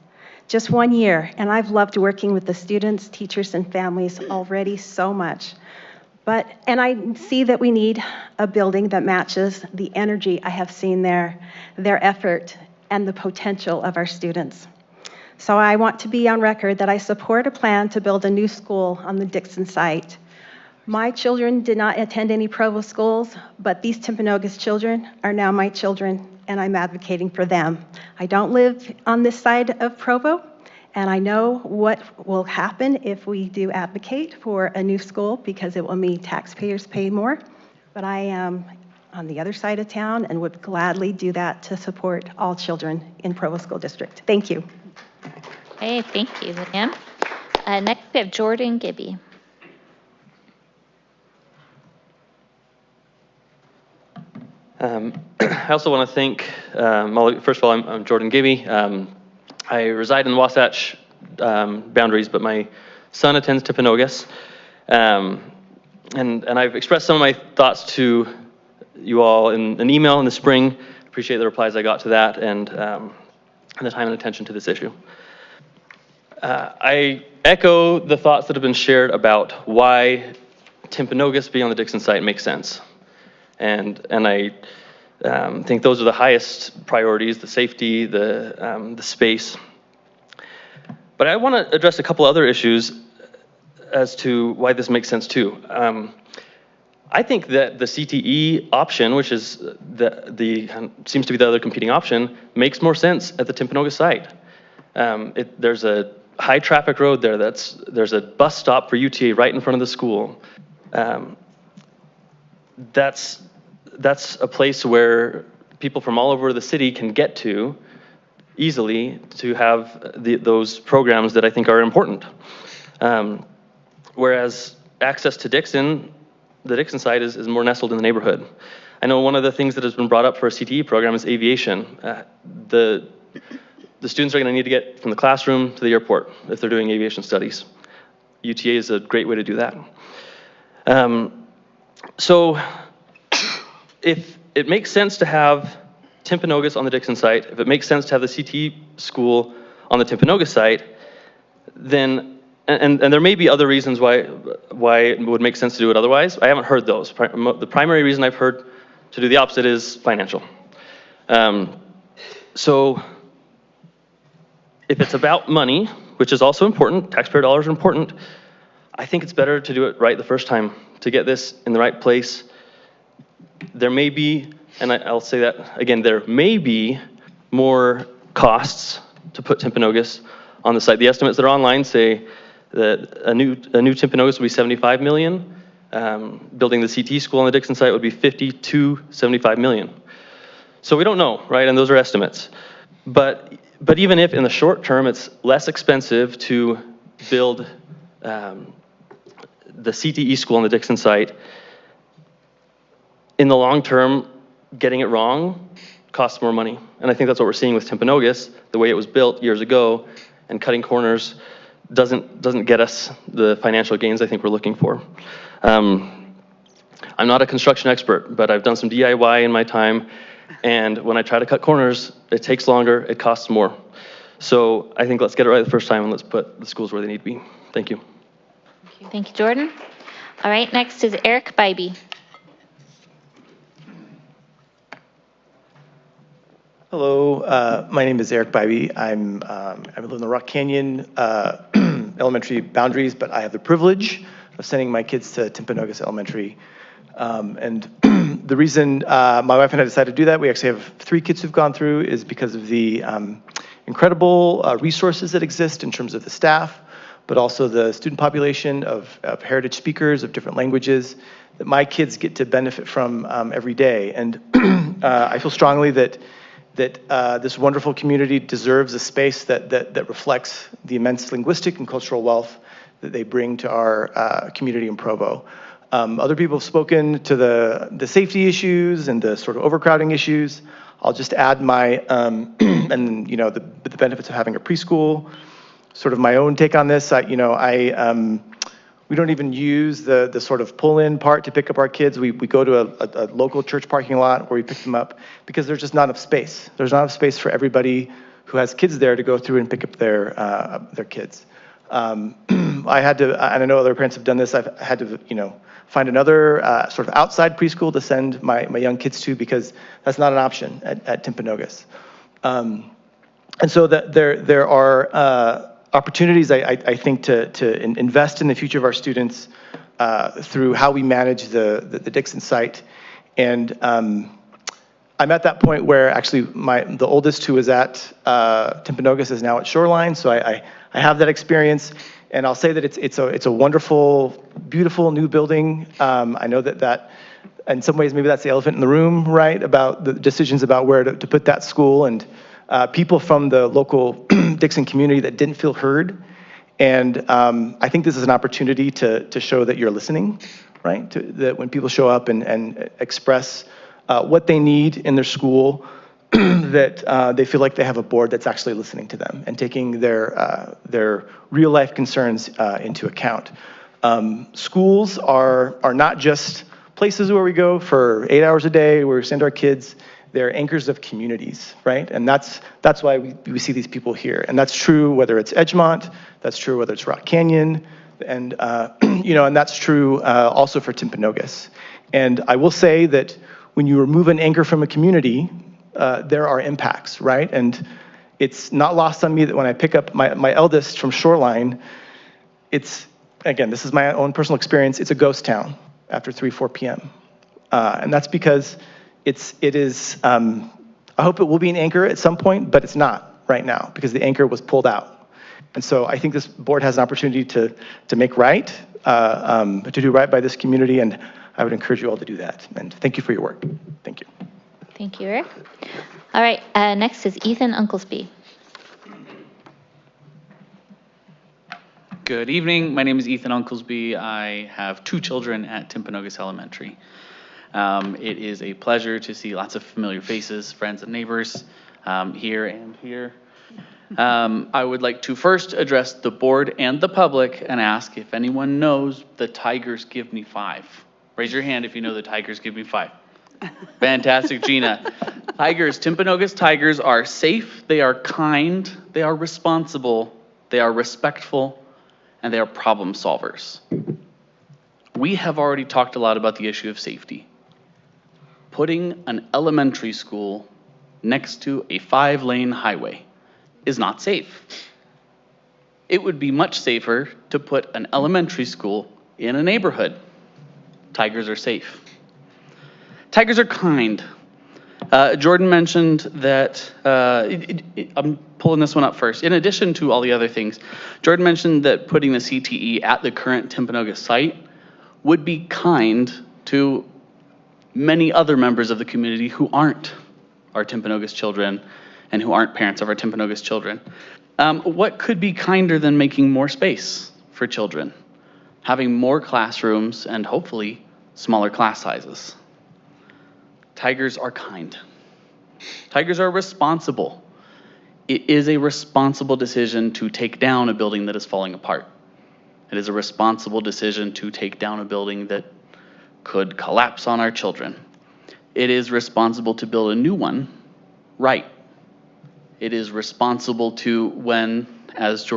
Just 1 year, and I've loved working with the students, teachers, and families already so much. And I see that we need a building that matches the energy I have seen there, their effort, and the potential of our students. So I want to be on record that I support a plan to build a new school on the Dixon site. My children did not attend any Provo schools, but these Timpanogos children are now my children, and I'm advocating for them. I don't live on this side of Provo, and I know what will happen if we do advocate for a new school because it will mean taxpayers pay more. But I am on the other side of town and would gladly do that to support all children in Provo School District. Thank you. Hey, thank you, Leanne. Next, we have Jordan Gibby. I also want to thank, first of all, I'm Jordan Gibby. I reside in the Wasatch boundaries, but my son attends Timpanogos. And I've expressed some of my thoughts to you all in an email in the spring. Appreciate the replies I got to that and the time and attention to this issue. I echo the thoughts that have been shared about why Timpanogos being on the Dixon site makes sense. And I think those are the highest priorities, the safety, the space. But I want to address a couple other issues as to why this makes sense too. I think that the CTE option, which is seems to be the other competing option, makes more sense at the Timpanogos site. There's a high traffic road there. There's a bus stop for UTA right in front of the school. That's a place where people from all over the city can get to easily to have those programs that I think are important. Whereas access to Dixon, the Dixon site is more nestled in the neighborhood. I know one of the things that has been brought up for a CTE program is aviation. The students are going to need to get from the classroom to the airport if they're doing aviation studies. UTA is a great way to do that. So if it makes sense to have Timpanogos on the Dixon site, if it makes sense to have the CTE school on the Timpanogos site, then and there may be other reasons why it would make sense to do it otherwise. I haven't heard those. The primary reason I've heard to do the opposite is financial. So if it's about money, which is also important, taxpayer dollars are important, I think it's better to do it right the first time, to get this in the right place. There may be, and I'll say that again, there may be more costs to put Timpanogos on the site. The estimates that are online say that a new Timpanogos would be $75 million. Building the CT school on the Dixon site would be $50 to $75 million. So we don't know, right? And those are estimates. But even if in the short term it's less expensive to build the CTE school on the Dixon site, in the long term, getting it wrong costs more money. And I think that's what we're seeing with Timpanogos, the way it was built years ago, and cutting corners doesn't get us the financial gains I think we're looking for. I'm not a construction expert, but I've done some DIY in my time, and when I try to cut corners, it takes longer, it costs more. So I think let's get it right the first time and let's put the schools where they need to be. Thank you. Thank you, Jordan. All right, next is Eric Bybee. Hello, my name is Eric Bybee. I live in the Rock Canyon elementary boundaries, but I have the privilege of sending my kids to Timpanogos Elementary. And the reason my wife and I decided to do that, we actually have 3 kids who've gone through, is because of the incredible resources that exist in terms of the staff, but also the student population of heritage speakers of different languages that my kids get to benefit from every day. And I feel strongly that this wonderful community deserves a space that reflects the immense linguistic and cultural wealth that they bring to our community in Provo. Other people have spoken to the safety issues and the sort of overcrowding issues. I'll just add my, and you know, the benefits of having a preschool, sort of my own take on this. We don't even use the sort of pull-in part to pick up our kids. We go to a local church parking lot where we pick them up because there's just not enough space. There's not enough space for everybody who has kids there to go through and pick up their kids. I had to, and I know other parents have done this, I've had to, find another sort of outside preschool to send my young kids to because that's not an option at Timpanogos. And so that there are opportunities, I think, to invest in the future of our students through how we manage the Dixon site. And I'm at that point where actually the oldest who is at Timpanogos is now at Shoreline, so I have that experience. And I'll say that it's a wonderful, beautiful new building. I know that in some ways maybe that's the elephant in the room, right? About the decisions about where to put that school, and people from the local Dixon community that didn't feel heard. And I think this is an opportunity to show that you're listening, right? That when people show up and express what they need in their school, that they feel like they have a board that's actually listening to them and taking their real life concerns into account. Schools are not just places where we go for 8 hours a day, where we send our kids. They're anchors of communities, right? And that's why we see these people here. And that's true whether it's Edgemont, that's true whether it's Rock Canyon, and and that's true also for Timpanogos. And I will say that when you remove an anchor from a community, there are impacts, right? And it's not lost on me that when I pick up my eldest from Shoreline, again, this is my own personal experience, it's a ghost town. after 4 p.m. And that's because it is, I hope it will be an anchor at some point, but it's not right now because the anchor was pulled out. And so I think this board has an opportunity to make right, to do right by this community, and I would encourage you all to do that. And thank you for your work. Thank you. Thank you, Eric. All right, next is Ethan Unklesby. Good evening. My name is Ethan Unklesby. I have 2 children at Timpanogos Elementary. It is a pleasure to see lots of familiar faces, friends and neighbors here and here. I would like to first address the board and the public and ask if anyone knows the Tigers Give Me 5. Raise your hand if you know the Tigers Give Me 5. Fantastic, Gina. Tigers, Timpanogos Tigers are safe, they are kind, they are responsible, they are respectful, and they are problem solvers. We have already talked a lot about the issue of safety. Putting an elementary school next to a 5-lane highway is not safe. It would be much safer to put an elementary school in a neighborhood. Tigers are safe. Tigers are kind. Jordan mentioned that, I'm pulling this one up first. In addition to all the other things, Jordan mentioned that putting the CTE at the current Timpanogos site would be kind to many other members of the community who aren't our Timpanogos children and who aren't parents of our Timpanogos children. What could be kinder than making more space for children? Having more classrooms and hopefully smaller class sizes. Tigers are kind. Tigers are responsible. It is a responsible decision to take down a building that is falling apart. It is a responsible decision to take down a building that could collapse on our children. It is responsible to build a new one right. It is responsible to when, as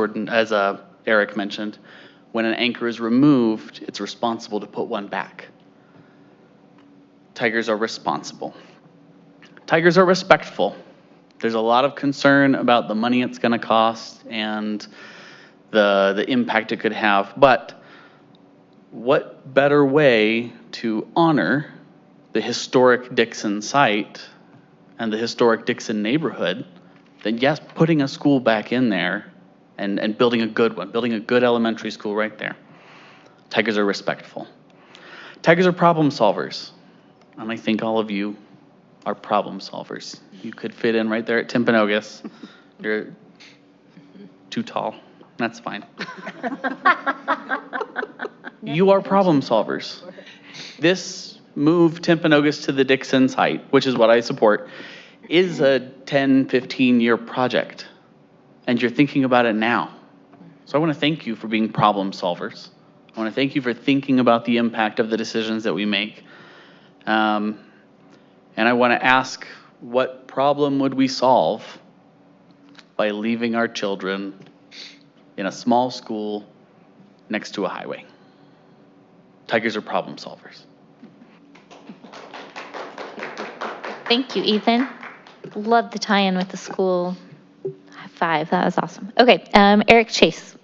Eric mentioned, when an anchor is removed, it's responsible to put one back. Tigers are responsible. Tigers are respectful. There's a lot of concern about the money it's going to cost and the impact it could have, but what better way to honor the historic Dixon site and the historic Dixon neighborhood than, yes, putting a school back in there and building a good one, building a good elementary school right there. Tigers are respectful. Tigers are problem solvers. And I think all of you are problem solvers. You could fit in right there at Timpanogos. You're too tall. That's fine. You are problem solvers. This move Timpanogos to the Dixon site, which is what I support, is a 10, 15-year project. And you're thinking about it now. So I want to thank you for being problem solvers. I want to thank you for thinking about the impact of the decisions that we make. And I want to ask, what problem would we solve by leaving our children in a small school next to a highway? Tigers are problem solvers. Thank you, Ethan. Love the tie-in with the school. High five, that was awesome. Okay, Eric Chase.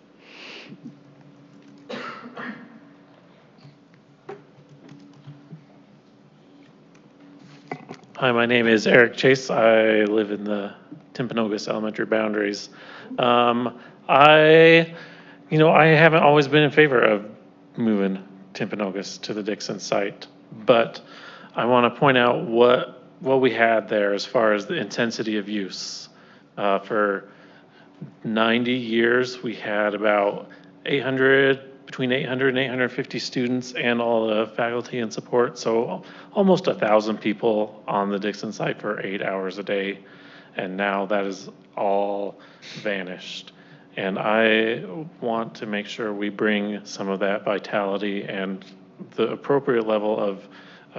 Hi, my name is Eric Chase. I live in the Timpanogos elementary boundaries. I haven't always been in favor of moving Timpanogos to the Dixon site, but I want to point out what we had there as far as the intensity of use. For 90 years, we had about between 800 and 850 students and all the faculty and support. So almost 1,000 people on the Dixon site for 8 hours a day. And now that is all vanished. And I want to make sure we bring some of that vitality and the appropriate level of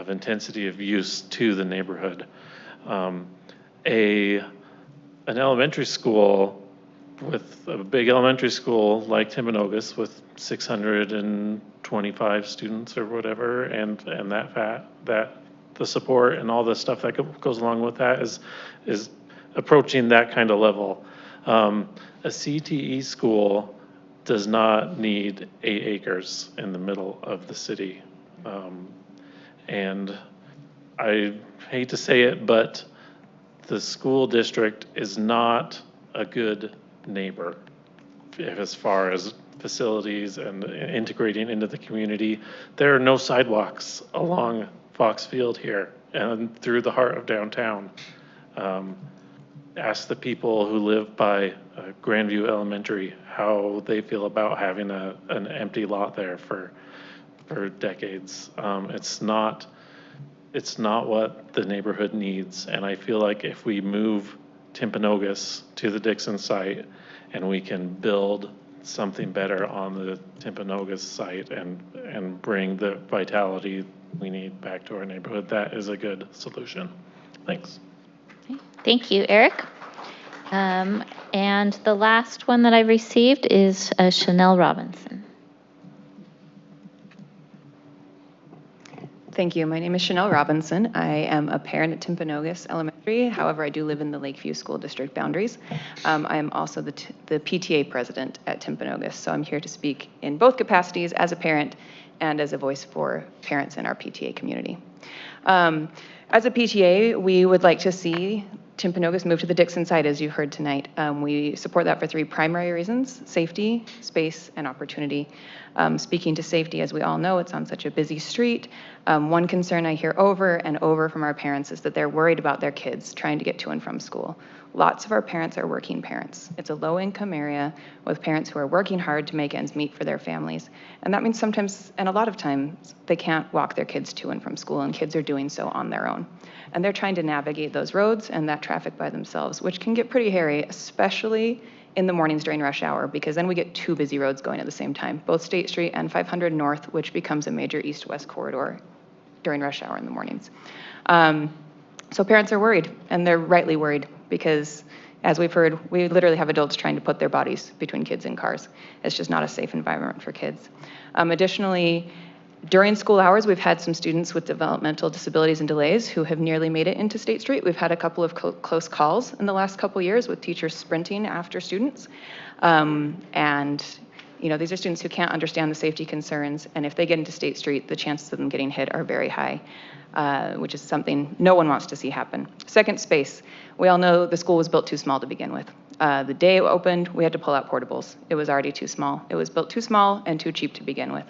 intensity of use to the neighborhood. An elementary school with a big elementary school like Timpanogos with 625 students or whatever, and that the support and all the stuff that goes along with that is approaching that kind of level. A CTE school does not need 8 acres in the middle of the city. And I hate to say it, but the school district is not a good neighbor as far as facilities and integrating into the community. There are no sidewalks along Fox Field here and through the heart of downtown. Ask the people who live by Grandview Elementary how they feel about having an empty lot there for decades. It's not what the neighborhood needs, and I feel like if we move Timpanogos to the Dixon site and we can build something better on the Timpanogos site and bring the vitality we need back to our neighborhood, that is a good solution. Thanks. Thank you, Eric. And the last one that I received is Chanel Robinson. Thank you. My name is Chanel Robinson. I am a parent at Timpanogos Elementary. However, I do live in the Lakeview School District boundaries. I am also the PTA president at Timpanogos, so I'm here to speak in both capacities as a parent and as a voice for parents in our PTA community. As a PTA, we would like to see Timpanogos move to the Dixon site, as you heard tonight. We support that for three primary reasons: safety, space, and opportunity. Speaking to safety, as we all know, it's on such a busy street. One concern I hear over and over from our parents is that they're worried about their kids trying to get to and from school. Lots of our parents are working parents. It's a low-income area with parents who are working hard to make ends meet for their families. And that means sometimes, and a lot of times, they can't walk their kids to and from school, and kids are doing so on their own. And they're trying to navigate those roads and that traffic by themselves, which can get pretty hairy, especially in the mornings during rush hour, because then we get two busy roads going at the same time, both State Street and 500 North, which becomes a major east-west corridor during rush hour in the mornings. So parents are worried, and they're rightly worried, because as we've heard, we literally have adults trying to put their bodies between kids and cars. It's just not a safe environment for kids. Additionally, during school hours, we've had some students with developmental disabilities and delays who have nearly made it into State Street. We've had a couple of close calls in the last couple of years with teachers sprinting after students. And you know, these are students who can't understand the safety concerns, and if they get into State Street, the chances of them getting hit are very high, which is something no one wants to see happen. Second, space. We all know the school was built too small to begin with. The day it opened, we had to pull out portables. It was already too small. It was built too small and too cheap to begin with.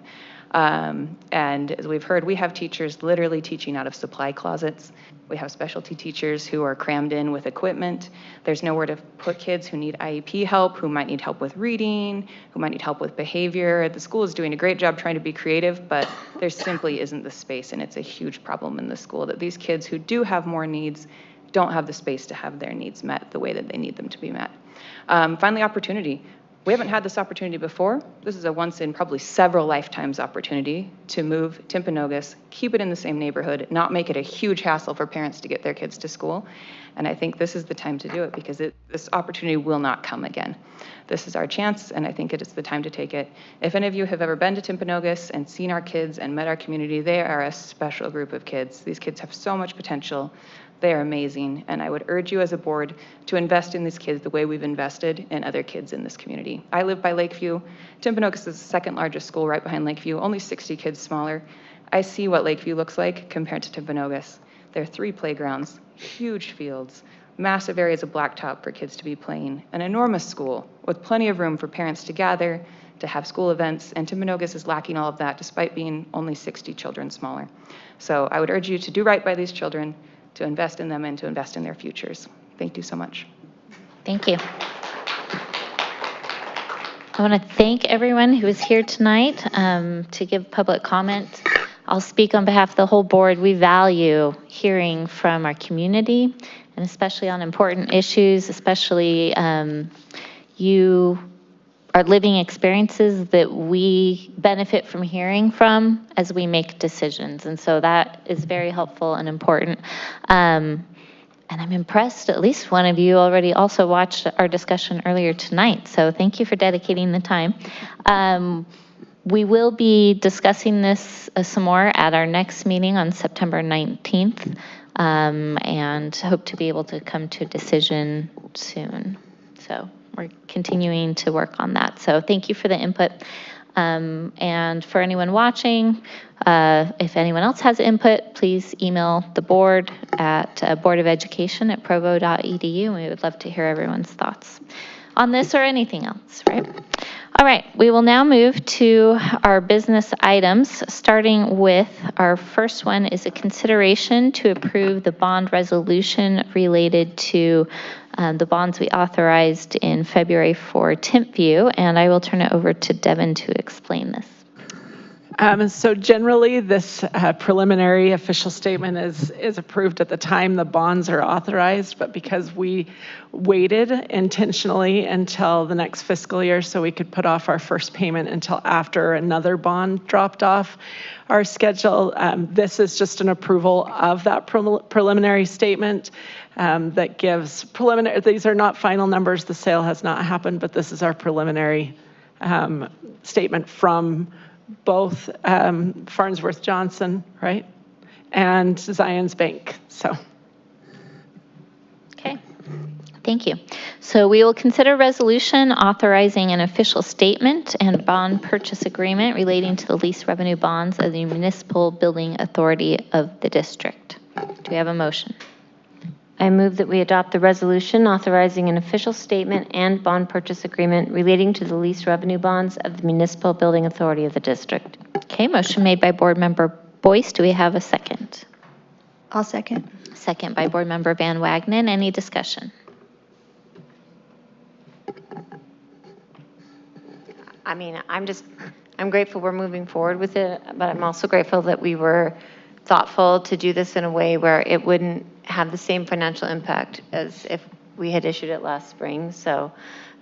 And as we've heard, we have teachers literally teaching out of supply closets. We have specialty teachers who are crammed in with equipment. There's nowhere to put kids who need IEP help, who might need help with reading, who might need help with behavior. The school is doing a great job trying to be creative, but there simply isn't the space, and it's a huge problem in the school that these kids who do have more needs don't have the space to have their needs met the way that they need them to be met. Finally, opportunity. We haven't had this opportunity before. This is a once in probably several lifetimes opportunity to move Timpanogos, keep it in the same neighborhood, not make it a huge hassle for parents to get their kids to school. And I think this is the time to do it, because this opportunity will not come again. This is our chance, and I think it is the time to take it. If any of you have ever been to Timpanogos and seen our kids and met our community, they are a special group of kids. These kids have so much potential. They are amazing, and I would urge you as a board to invest in these kids the way we've invested in other kids in this community. I live by Lakeview. Timpanogos is the second largest school right behind Lakeview, only 60 kids smaller. I see what Lakeview looks like compared to Timpanogos. There are 3 playgrounds, huge fields, massive areas of blacktop for kids to be playing, an enormous school with plenty of room for parents to gather, to have school events, and Timpanogos is lacking all of that despite being only 60 children smaller. So I would urge you to do right by these children, to invest in them, and to invest in their futures. Thank you so much. Thank you. I want to thank everyone who is here tonight to give public comment. I'll speak on behalf of the whole board. We value hearing from our community, and especially on important issues, especially you are living experiences that we benefit from hearing from as we make decisions. And so that is very helpful and important. And I'm impressed, at least one of you already also watched our discussion earlier tonight. So thank you for dedicating the time. We will be discussing this some more at our next meeting on September 19th, and hope to be able to come to a decision soon. So we're continuing to work on that. So thank you for the input. And for anyone watching, if anyone else has input, please email the board at boardofelducation@provo.edu, and we would love to hear everyone's thoughts on this or anything else, right? All right, we will now move to our business items, starting with our first one is a consideration to approve the bond resolution related to the bonds we authorized in February for Timpview, and I will turn it over to Devin to explain this. So generally, this preliminary official statement is approved at the time the bonds are authorized, but because we waited intentionally until the next fiscal year so we could put off our first payment until after another bond dropped off our schedule, this is just an approval of that preliminary statement that gives preliminary, these are not final numbers, the sale has not happened, but this is our preliminary statement from both Farnsworth Johnson, right, and Zions Bank. So. Okay, thank you. So we will consider a resolution authorizing an official statement and bond purchase agreement relating to the lease revenue bonds of the Municipal Building Authority of the district. Do we have a motion? I move that we adopt the resolution authorizing an official statement and bond purchase agreement relating to the lease revenue bonds of the Municipal Building Authority of the district. Okay, motion made by Board Member Boyce. Do we have a second? I'll second. Second by Board Member Van Wagenen. Any discussion? I mean, I'm grateful we're moving forward with it, but I'm also grateful that we were thoughtful to do this in a way where it wouldn't have the same financial impact as if we had issued it last spring. So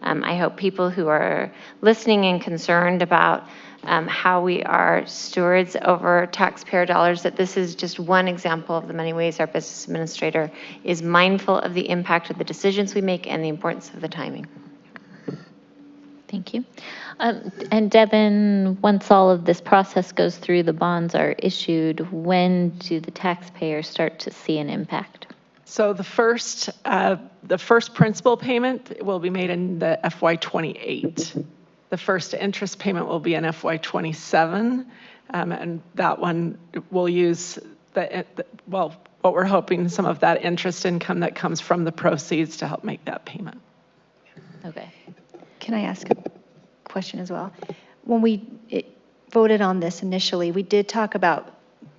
I hope people who are listening and concerned about how we are stewards over taxpayer dollars, that this is just one example of the many ways our business administrator is mindful of the impact of the decisions we make and the importance of the timing. Thank you. And Devin, once all of this process goes through, the bonds are issued, when do the taxpayers start to see an impact? So the first principal payment will be made in the FY28. The first interest payment will be in FY27, and that one will use what we're hoping, some of that interest income that comes from the proceeds to help make that payment. Okay. Can I ask a question as well? When we voted on this initially, we did talk about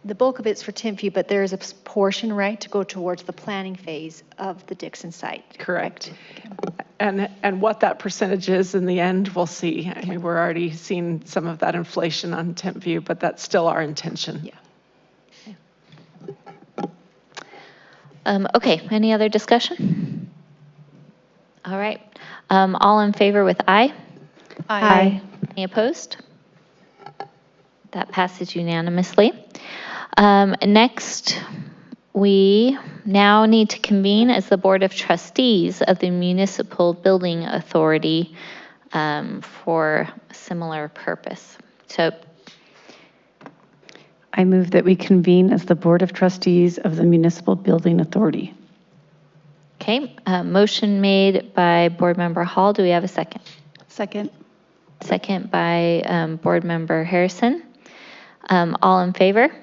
the bulk of it's for Timpview, but there is a portion, right, to go towards the planning phase of the Dixon site. Correct. Okay. And what that percentage is in the end, we'll see. I mean, we're already seeing some of that inflation on Timpview, but that's still our intention. Yeah. Okay, any other discussion? All right. All in favor with aye? Aye. Any opposed? That passes unanimously. Next, we now need to convene as the Board of Trustees of the Municipal Building Authority for a similar purpose. So I move that we convene as the Board of Trustees of the Municipal Building Authority. Okay, motion made by Board Member Hall. Do we have a second? Second. Second by Board Member Harrison. All in favor?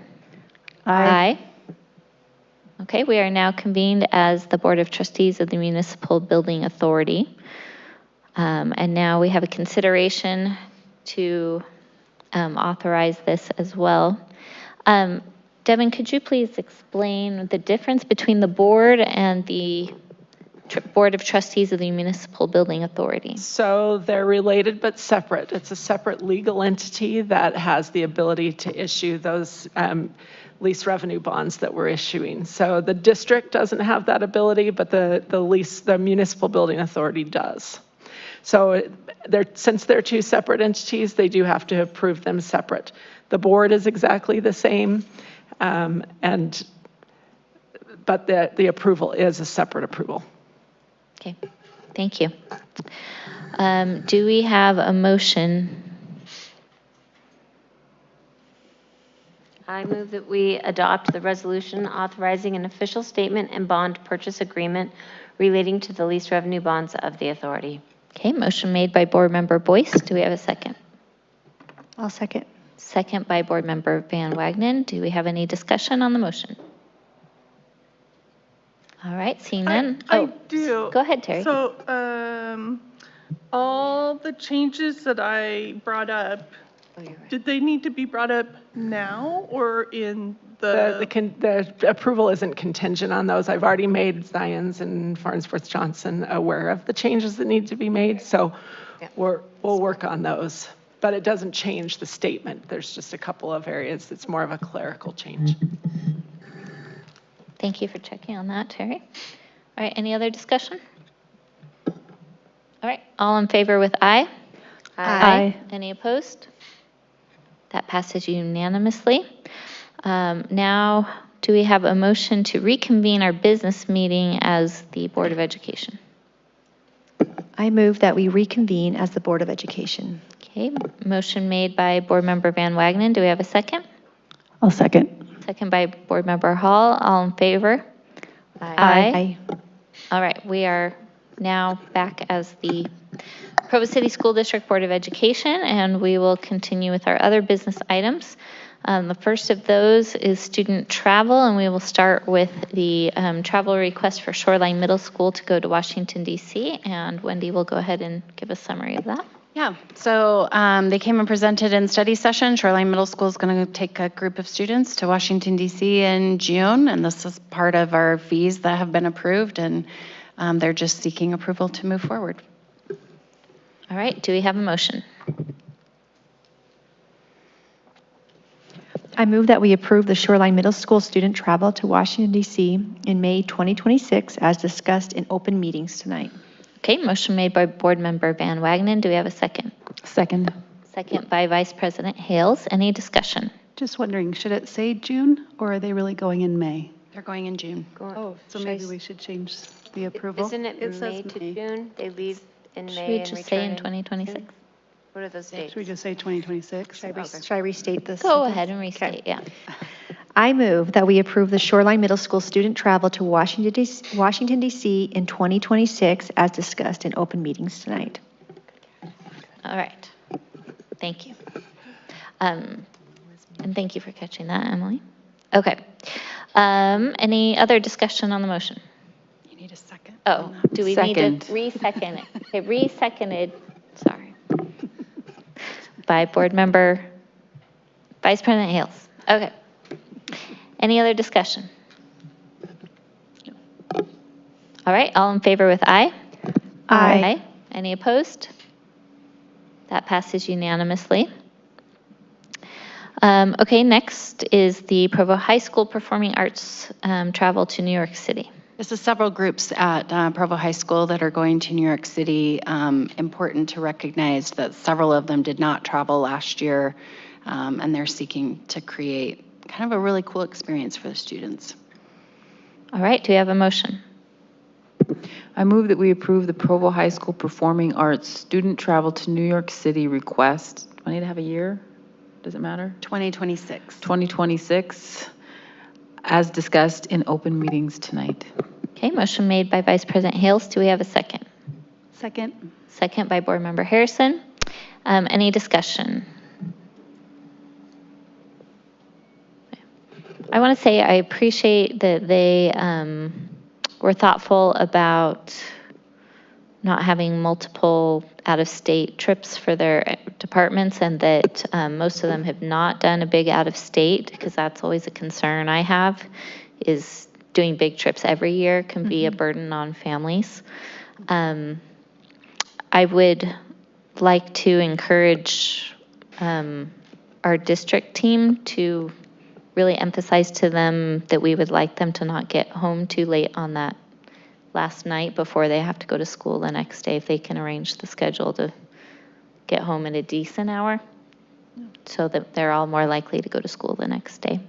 Aye. Okay, we are now convened as the Board of Trustees of the Municipal Building Authority. And now we have a consideration to authorize this as well. Devin, could you please explain the difference between the board and the Board of Trustees of the Municipal Building Authority? So they're related but separate. It's a separate legal entity that has the ability to issue those lease revenue bonds that we're issuing. So the district doesn't have that ability, but the Municipal Building Authority does. So since they're two separate entities, they do have to approve them separate. The board is exactly the same, but the approval is a separate approval. Okay, thank you. Do we have a motion? I move that we adopt the resolution authorizing an official statement and bond purchase agreement relating to the lease revenue bonds of the authority. Okay, motion made by Board Member Boyce. Do we have a second? I'll second. Second by Board Member Van Wagenen. Do we have any discussion on the motion? All right, seeing none. I do. Go ahead, Terry. So, all the changes that I brought up, did they need to be brought up now or in The approval isn't contingent on those. I've already made Zions and Farnsworth Johnson aware of the changes that need to be made, so we'll work on those. But it doesn't change the statement. There's just a couple of areas that's more of a clerical change. Thank you for checking on that, Terry. All right, any other discussion? All right, all in favor with aye? Aye. Any opposed? That passes unanimously. Now, do we have a motion to reconvene our business meeting as the Board of Education? I move that we reconvene as the Board of Education. Okay, motion made by Board Member Van Wagenen. Do we have a second? I'll second. Second by Board Member Hall. All in favor? Aye. All right, we are now back as the Provo City School District Board of Education, and we will continue with our other business items. The first of those is student travel, and we will start with the travel request for Shoreline Middle School to go to Washington, D.C., and Wendy will go ahead and give a summary of that. Yeah, so they came and presented in study session. Shoreline Middle School is going to take a group of students to Washington, D.C. in June, and this is part of our fees that have been approved, and they're just seeking approval to move forward. All right, do we have a motion? I move that we approve the Shoreline Middle School student travel to Washington, D.C. in May 2026 as discussed in open meetings tonight. Okay, motion made by Board Member Van Wagenen. Do we have a second? Second. Second by Vice President Hales. Any discussion? Just wondering, should it say June or are they really going in May? They're going in June. Oh, so maybe we should change the approval. Isn't it May to June? They leave in Should May we and just return say in 2026? What are those dates? Should we just say 2026? Should I restate this? Go ahead and restate, yeah. I move that we approve the Shoreline Middle School student travel to Washington, D.C. in 2026 as discussed in open meetings tonight. All right. Thank you. And thank you for catching that, Emily. Okay. Any other discussion on the motion? You need a second. Oh, do we need to re-second it? Okay, re-seconded, sorry, by Board Member Vice President Hales. Okay. Any other discussion? All right, all in favor with aye? Aye. Any opposed? That passes unanimously. Okay, next is the Provo High School Performing Arts travel to New York City. This is several groups at Provo High School that are going to New York City. Important to recognize that several of them did not travel last year, and they're seeking to create kind of a really cool experience for the students. All right, do we have a motion? I move that we approve the Provo High School Performing Arts student travel to New York City request. Do I need to have a year? Does it matter? 2026. 2026, as discussed in open meetings tonight. Okay, motion made by Vice President Hales. Do we have a second? Second. Second by Board Member Harrison. Any discussion? I want to say I appreciate that they were thoughtful about not having multiple out-of-state trips for their departments, and that most of them have not done a big out-of-state, because that's always a concern I have, is doing big trips every year can be a burden on families. I would like to encourage our district team to really emphasize to them that we would like them to not get home too late on that last night before they have to go to school the next day, if they can arrange the schedule to get home at a decent hour, so that they're all more likely to go to school the next day.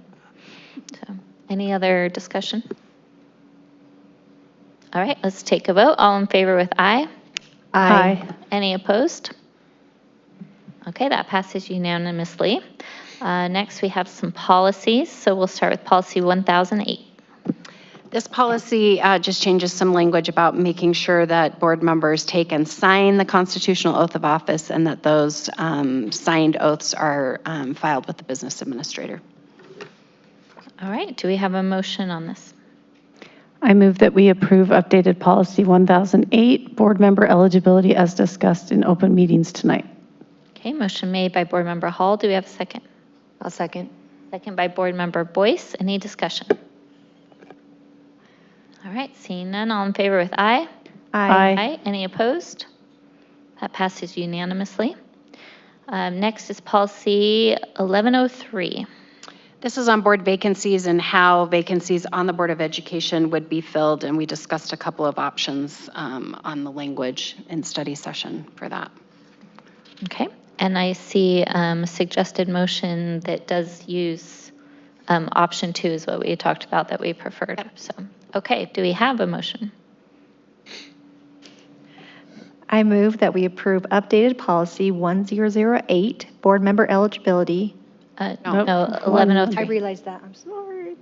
So, any other discussion? All right, let's take a vote. All in favor with aye? Aye. Any opposed? Okay, that passes unanimously. Next, we have some policies. So we'll start with policy 1008. This policy just changes some language about making sure that board members take and sign the constitutional oath of office and that those signed oaths are filed with the business administrator. All right, do we have a motion on this? I move that we approve updated policy 1008, board member eligibility as discussed in open meetings tonight. Okay, motion made by Board Member Hall. Do we have a second? I'll second. Second by Board Member Boyce. Any discussion? All right, seeing none, all in favor with aye? Aye. Any opposed? That passes unanimously. Next is policy 1103. This is on board vacancies and how vacancies on the Board of Education would be filled, and we discussed a couple of options on the language in study session for that. Okay, and I see a suggested motion that does use option 2 is what we had talked about that we preferred. Yep. So, okay, do we have a motion? I move that we approve updated policy 1008, board member eligibility. No, 1103. I realized that. I'm sorry.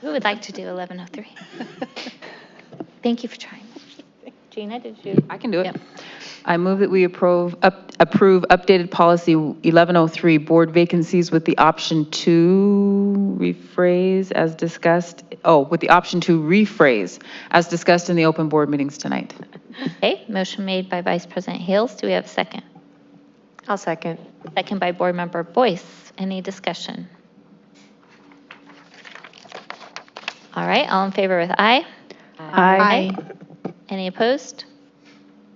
Who would like to do 1103? Thank you for trying. Gina, did you? I can do it. Yep. I move that we approve updated policy 1103, board vacancies with the option to rephrase as discussed. With the option to rephrase as discussed in the open board meetings tonight. Okay, motion made by Vice President Hales. Do we have a second? I'll second. Second by Board Member Boyce. Any discussion? All right, all in favor with aye? Aye. Any opposed?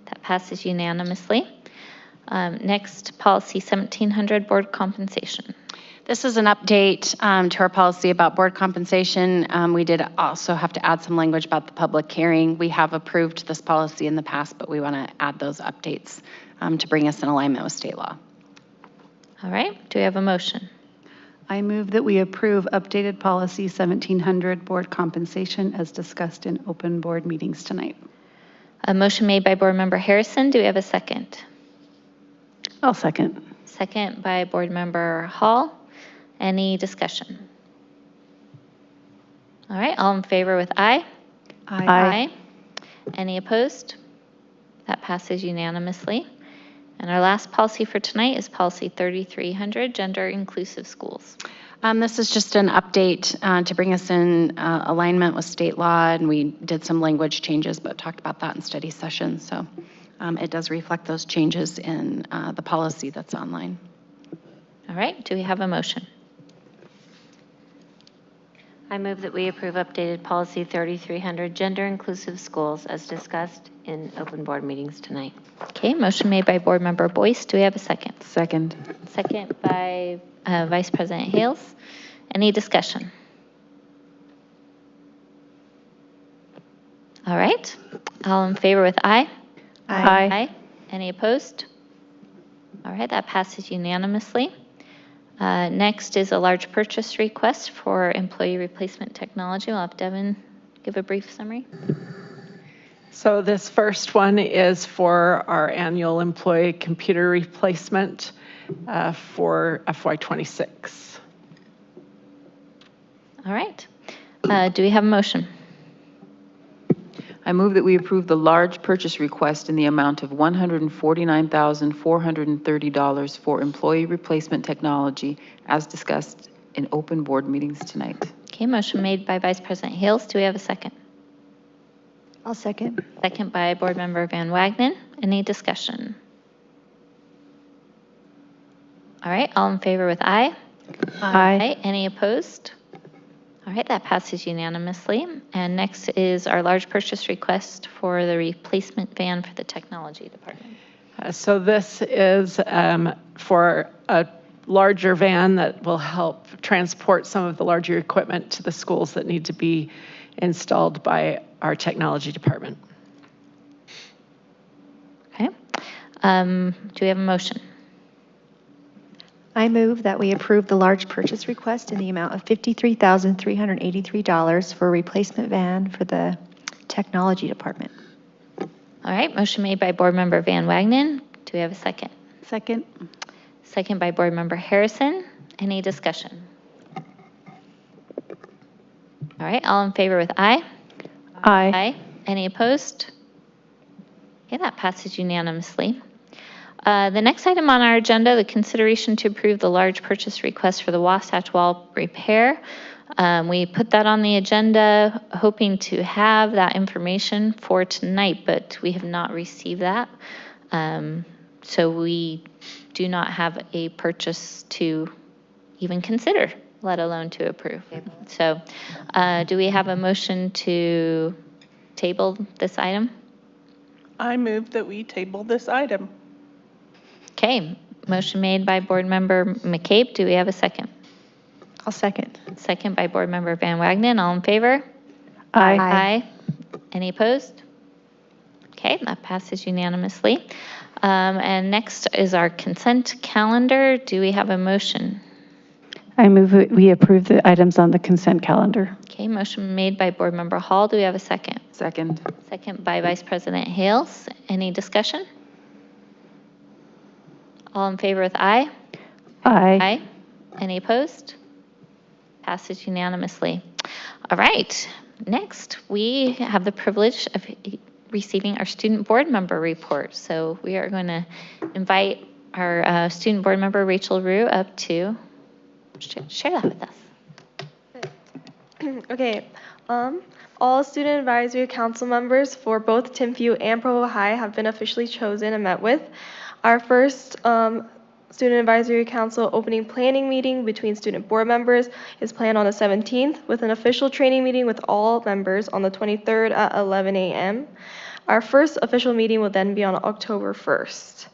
That passes unanimously. Next, policy 1700, board compensation. This is an update to our policy about board compensation. We did also have to add some language about the public hearing. We have approved this policy in the past, but we want to add those updates to bring us in alignment with state law. All right, do we have a motion? I move that we approve updated policy 1700, board compensation as discussed in open board meetings tonight. A motion made by Board Member Harrison. Do we have a second? I'll second. Second by Board Member Hall. Any discussion? All right, all in favor with aye? Aye. Any opposed? That passes unanimously. And our last policy for tonight is policy 3300, gender inclusive schools. This is just an update to bring us in alignment with state law, and we did some language changes, but talked about that in study session. So it does reflect those changes in the policy that's online. All right, do we have a motion? I move that we approve updated policy 3300, gender inclusive schools, as discussed in open board meetings tonight. Okay, motion made by Board Member Boyce. Do we have a second? Second. Second by Vice President Hales. Any discussion? All right, all in favor with aye? Aye. Any opposed? All right, that passes unanimously. Next is a large purchase request for employee replacement technology. We'll have Devin give a brief summary. So this first one is for our annual employee computer replacement for FY26. All right. Do we have a motion? I move that we approve the large purchase request in the amount of $149,430 for employee replacement technology as discussed in open board meetings tonight. Okay, motion made by Vice President Hales. Do we have a second? I'll second. Second by Board Member Van Wagenen. Any discussion? All right, all in favor with aye? Aye. Any opposed? All right, that passes unanimously. And next is our large purchase request for the replacement van for the technology department. So this is for a larger van that will help transport some of the larger equipment to the schools that need to be installed by our technology department. Okay. Do we have a motion? I move that we approve the large purchase request in the amount of $53,383 for a replacement van for the technology department. All right, motion made by Board Member Van Wagenen. Do we have a second? Second. Second by Board Member Harrison. Any discussion? All right, all in favor with aye? Aye. Aye. Any opposed? Okay, that passes unanimously. The next item on our agenda, the consideration to approve the large purchase request for the Wasatch Wall repair. We put that on the agenda, hoping to have that information for tonight, but we have not received that. So we do not have a purchase to even consider, let alone to approve. So do we have a motion to table this item? I move that we table this item. Okay, motion made by Board Member McCabe. Do we have a second? I'll second. Second by Board Member Van Wagenen. All in favor? Aye. Aye. Any opposed? Okay, that passes unanimously. And next is our consent calendar. Do we have a motion? I move that we approve the items on the consent calendar. Okay, motion made by Board Member Hall. Do we have a second? Second. Second by Vice President Hales. Any discussion? All in favor with aye? Aye. Aye. Any opposed? Passes unanimously. All right, next we have the privilege of receiving our student board member report. So we are going to invite our student board member, Rachel Rue, up to share that with us. Okay. All student advisory council members for both Timpview and Provo High have been officially chosen and met with. Our first student advisory council opening planning meeting between student board members is planned on the 17th, with an official training meeting with all members on the 23rd at 11 a.m. Our first official meeting will then be on October 1st.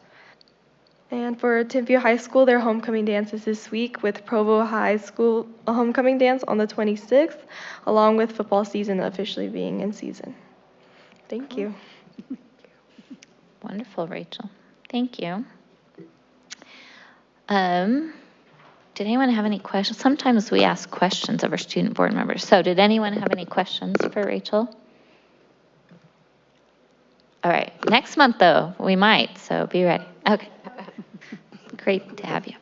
And for Timpview High School, their homecoming dance is this week, with Provo High School homecoming dance on the 26th, along with football season officially being in season. Thank you. Wonderful, Rachel. Thank you. Did anyone have any questions? Sometimes we ask questions of our student board members. So did anyone have any questions for Rachel? All right, next month though, we might, so be ready. Okay, great to have you.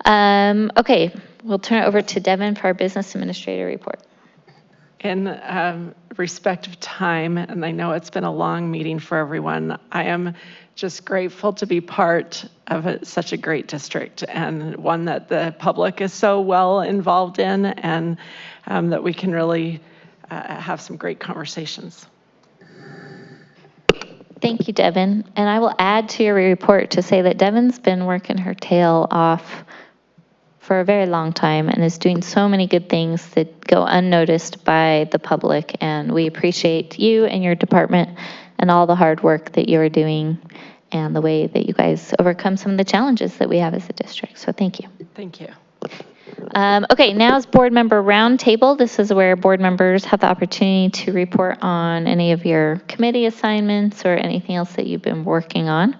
Okay, we'll turn it over to Devin for our business administrator report. In respect of time, and I know it's been a long meeting for everyone, I am just grateful to be part of such a great district, and one that the public is so well involved in, and that we can really have some great conversations. Thank you, Devin. And I will add to your report to say that Devin's been working her tail off for a very long time and is doing so many good things that go unnoticed by the public. And we appreciate you and your department and all the hard work that you are doing and the way that you guys overcome some of the challenges that we have as a district. So thank you. Thank you. Okay, now is board member roundtable. This is where board members have the opportunity to report on any of your committee assignments or anything else that you've been working on.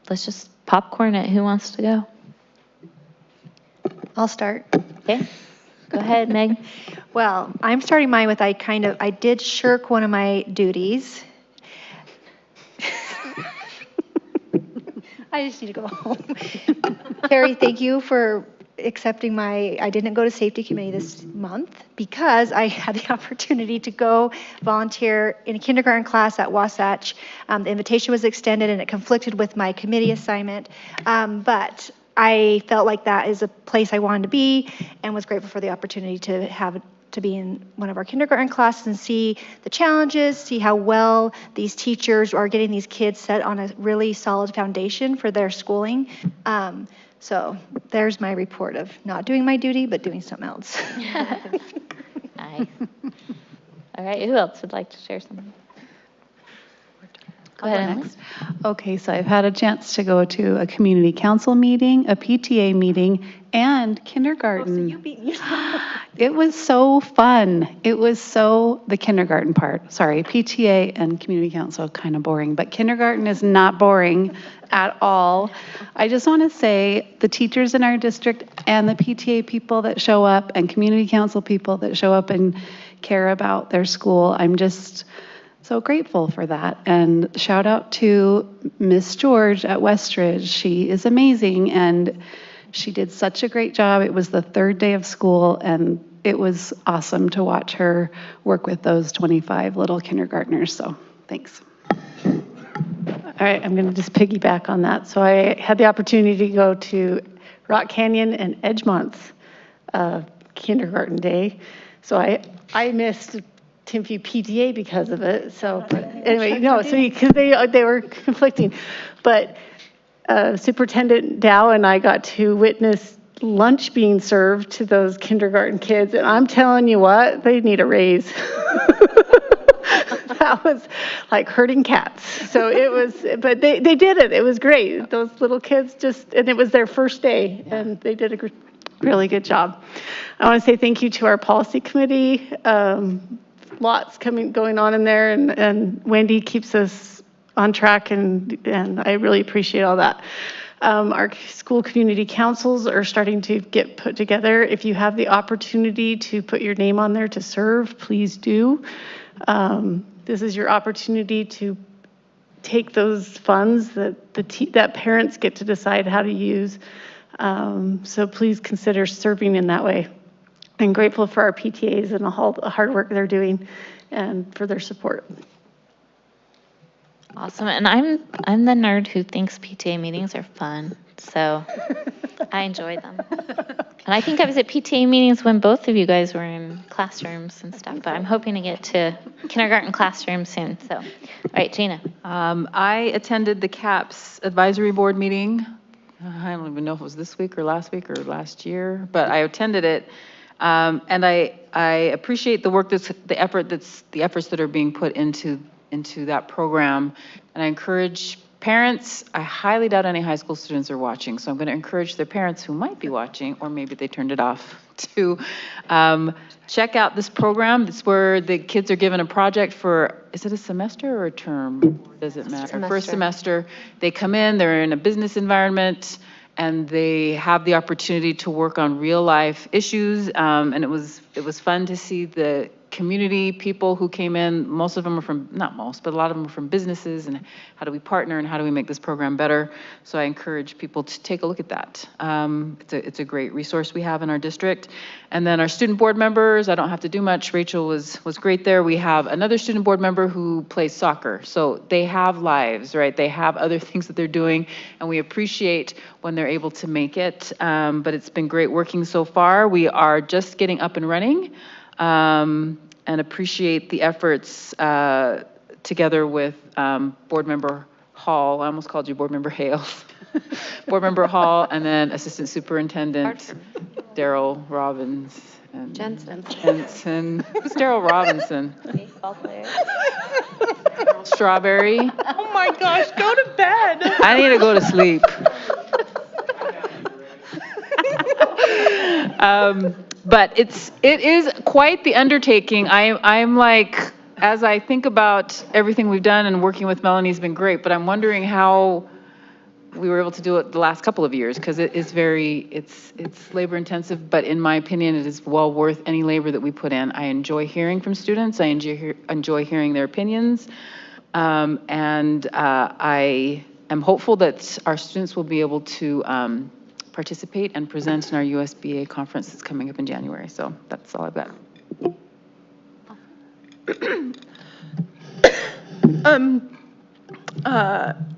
Let's just popcorn it. Who wants to go? I'll start. Okay, go ahead, Meg. Well, I'm starting mine with I did shirk one of my duties. I just need to go home. Carrie, thank you for accepting I didn't go to safety committee this month because I had the opportunity to go volunteer in a kindergarten class at Wasatch. The invitation was extended and it conflicted with my committee assignment. But I felt like that is a place I wanted to be and was grateful for the opportunity to be in one of our kindergarten classes and see the challenges, see how well these teachers are getting these kids set on a really solid foundation for their schooling. So there's my report of not doing my duty, but doing something else. Nice. All right, who else would like to share something? Go ahead, Emily. Okay, so I've had a chance to go to a community council meeting, a PTA meeting, and kindergarten. Oh, so you beat me. It was so fun. The kindergarten part. Sorry, PTA and community council kind of boring, but kindergarten is not boring at all. I just want to say the teachers in our district and the PTA people that show up and community council people that show up and care about their school, I'm just so grateful for that. And shout out to Miss George at Westridge. She is amazing and she did such a great job. It was the third day of school and it was awesome to watch her work with those 25 little kindergartners. So thanks. All right, I'm going to just piggyback on that. So I had the opportunity to go to Rock Canyon and Edgemont's kindergarten day. So I missed Timpview PTA because of it. So, but anyway, no, so because they were conflicting. But Superintendent Dow and I got to witness lunch being served to those kindergarten kids, and I'm telling you what, they need a raise. That was like herding cats. So it was, but they did it. It was great. Those little kids and it was their first day, and they did a really good job. I want to say thank you to our policy committee. Lots going on in there, and Wendy keeps us on track, and I really appreciate all that. Our school community councils are starting to get put together. If you have the opportunity to put your name on there to serve, please do. This is your opportunity to take those funds that parents get to decide how to use. So please consider serving in that way. I'm grateful for our PTAs and all the hard work they're doing and for their support. Awesome. And I'm the nerd who thinks PTA meetings are fun. So I enjoy them. And I think I was at PTA meetings when both of you guys were in classrooms and stuff, but I'm hoping to get to kindergarten classrooms soon. So, all right, Gina. I attended the CAPS advisory board meeting. I don't even know if it was this week or last year, but I attended it. And I appreciate the work the efforts that are being put into that program. And I encourage parents, I highly doubt any high school students are watching, so I'm going to encourage their parents who might be watching, or maybe they turned it off, to check out this program. It's where the kids are given a project for, is it a semester or a term? Does it matter? First semester. They come in, they're in a business environment, and they have the opportunity to work on real life issues. And it was fun to see the community people who came in. Most of them are from, not most, but a lot of them are from businesses, and how do we partner and how do we make this program better? So I encourage people to take a look at that. It's a great resource we have in our district. And then our student board members, I don't have to do much. Rachel was great there. We have another student board member who plays soccer. So they have lives, right? They have other things that they're doing, and we appreciate when they're able to make it. But it's been great working so far. We are just getting up and running. And appreciate the efforts together with Board Member Hall. I almost called you Board Member Hales. Board Member Hall, and then Assistant Superintendent Daryl Robbins. And Jensen. Who's Daryl Robinson? Baseball player. Strawberry. Oh my gosh, go to bed. I need to go to sleep. But it is quite the undertaking. I'm like, as I think about everything we've done, and working with Melanie's been great, but I'm wondering how we were able to do it the last couple of years, because it's labor intensive, but in my opinion, it is well worth any labor that we put in. I enjoy hearing from students. I enjoy hearing their opinions. And I am hopeful that our students will be able to participate and present in our USBA conference that's coming up in January. So that's all I've got.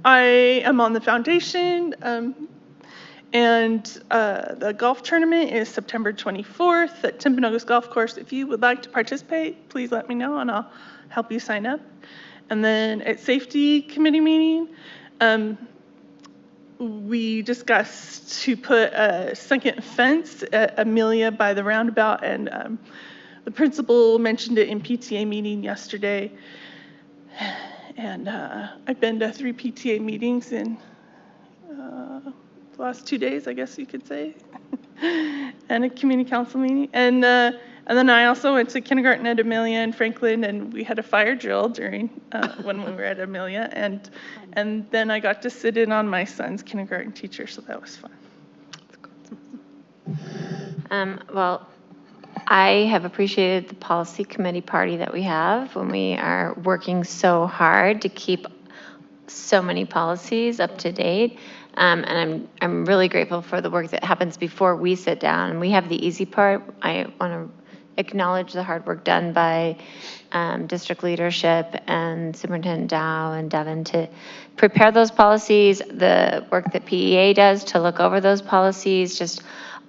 I am on the foundation, and the golf tournament is September 24th at Timpanogos Golf Course. If you would like to participate, please let me know and I'll help you sign up. And then at safety committee meeting, we discussed to put a second fence at Amelia by the roundabout, and the principal mentioned it in PTA meeting yesterday. And I've been to 3 PTA meetings in the last 2 days, I guess you could say, and a community council meeting. And then I also went to kindergarten at Amelia and Franklin, and we had a fire drill during when we were at Amelia. And then I got to sit in on my son's kindergarten teacher, so that was fun. Well, I have appreciated the policy committee party that we have when we are working so hard to keep so many policies up to date. And I'm really grateful for the work that happens before we sit down. And we have the easy part. I want to acknowledge the hard work done by district leadership and Superintendent Dow and Devin to prepare those policies, the work that PEA does to look over those policies, just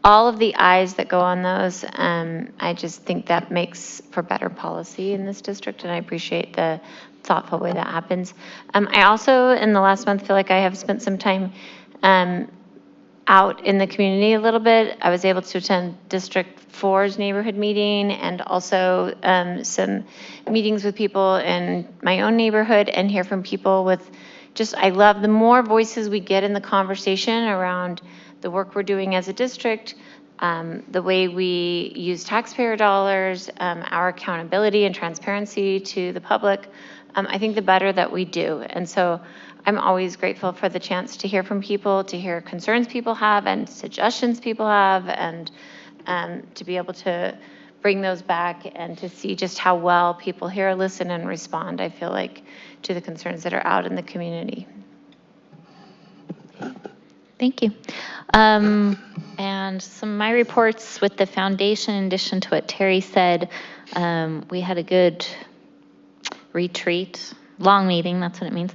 all of the eyes that go on those. I just think that makes for better policy in this district, and I appreciate the thoughtful way that happens. I also, in the last month, feel like I have spent some time out in the community a little bit. I was able to attend District 4's neighborhood meeting and also some meetings with people in my own neighborhood and hear from people with just, I love the more voices we get in the conversation around the work we're doing as a district, the way we use taxpayer dollars, our accountability and transparency to the public. I think the better that we do. And so I'm always grateful for the chance to hear from people, to hear concerns people have and suggestions people have, and to be able to bring those back and to see just how well people hear, listen, and respond, I feel like, to the concerns that are out in the community. Thank you. And some of my reports with the foundation, in addition to what Terry said, we had a good retreat, long meeting, that's what it means,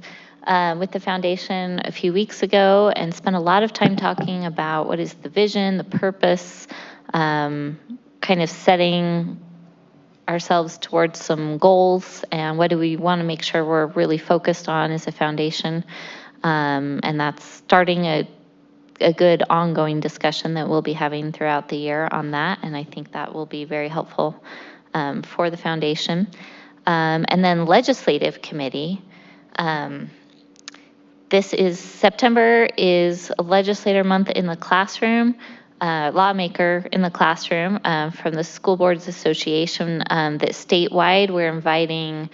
with the foundation a few weeks ago, and spent a lot of time talking about what is the vision, the purpose, kind of setting ourselves towards some goals, and what do we want to make sure we're really focused on as a foundation. And that's starting a good ongoing discussion that we'll be having throughout the year on that, and I think that will be very helpful for the foundation. And then legislative committee. This is September is a legislator month in the classroom, lawmaker in the classroom from the School Boards Association. That statewide we're inviting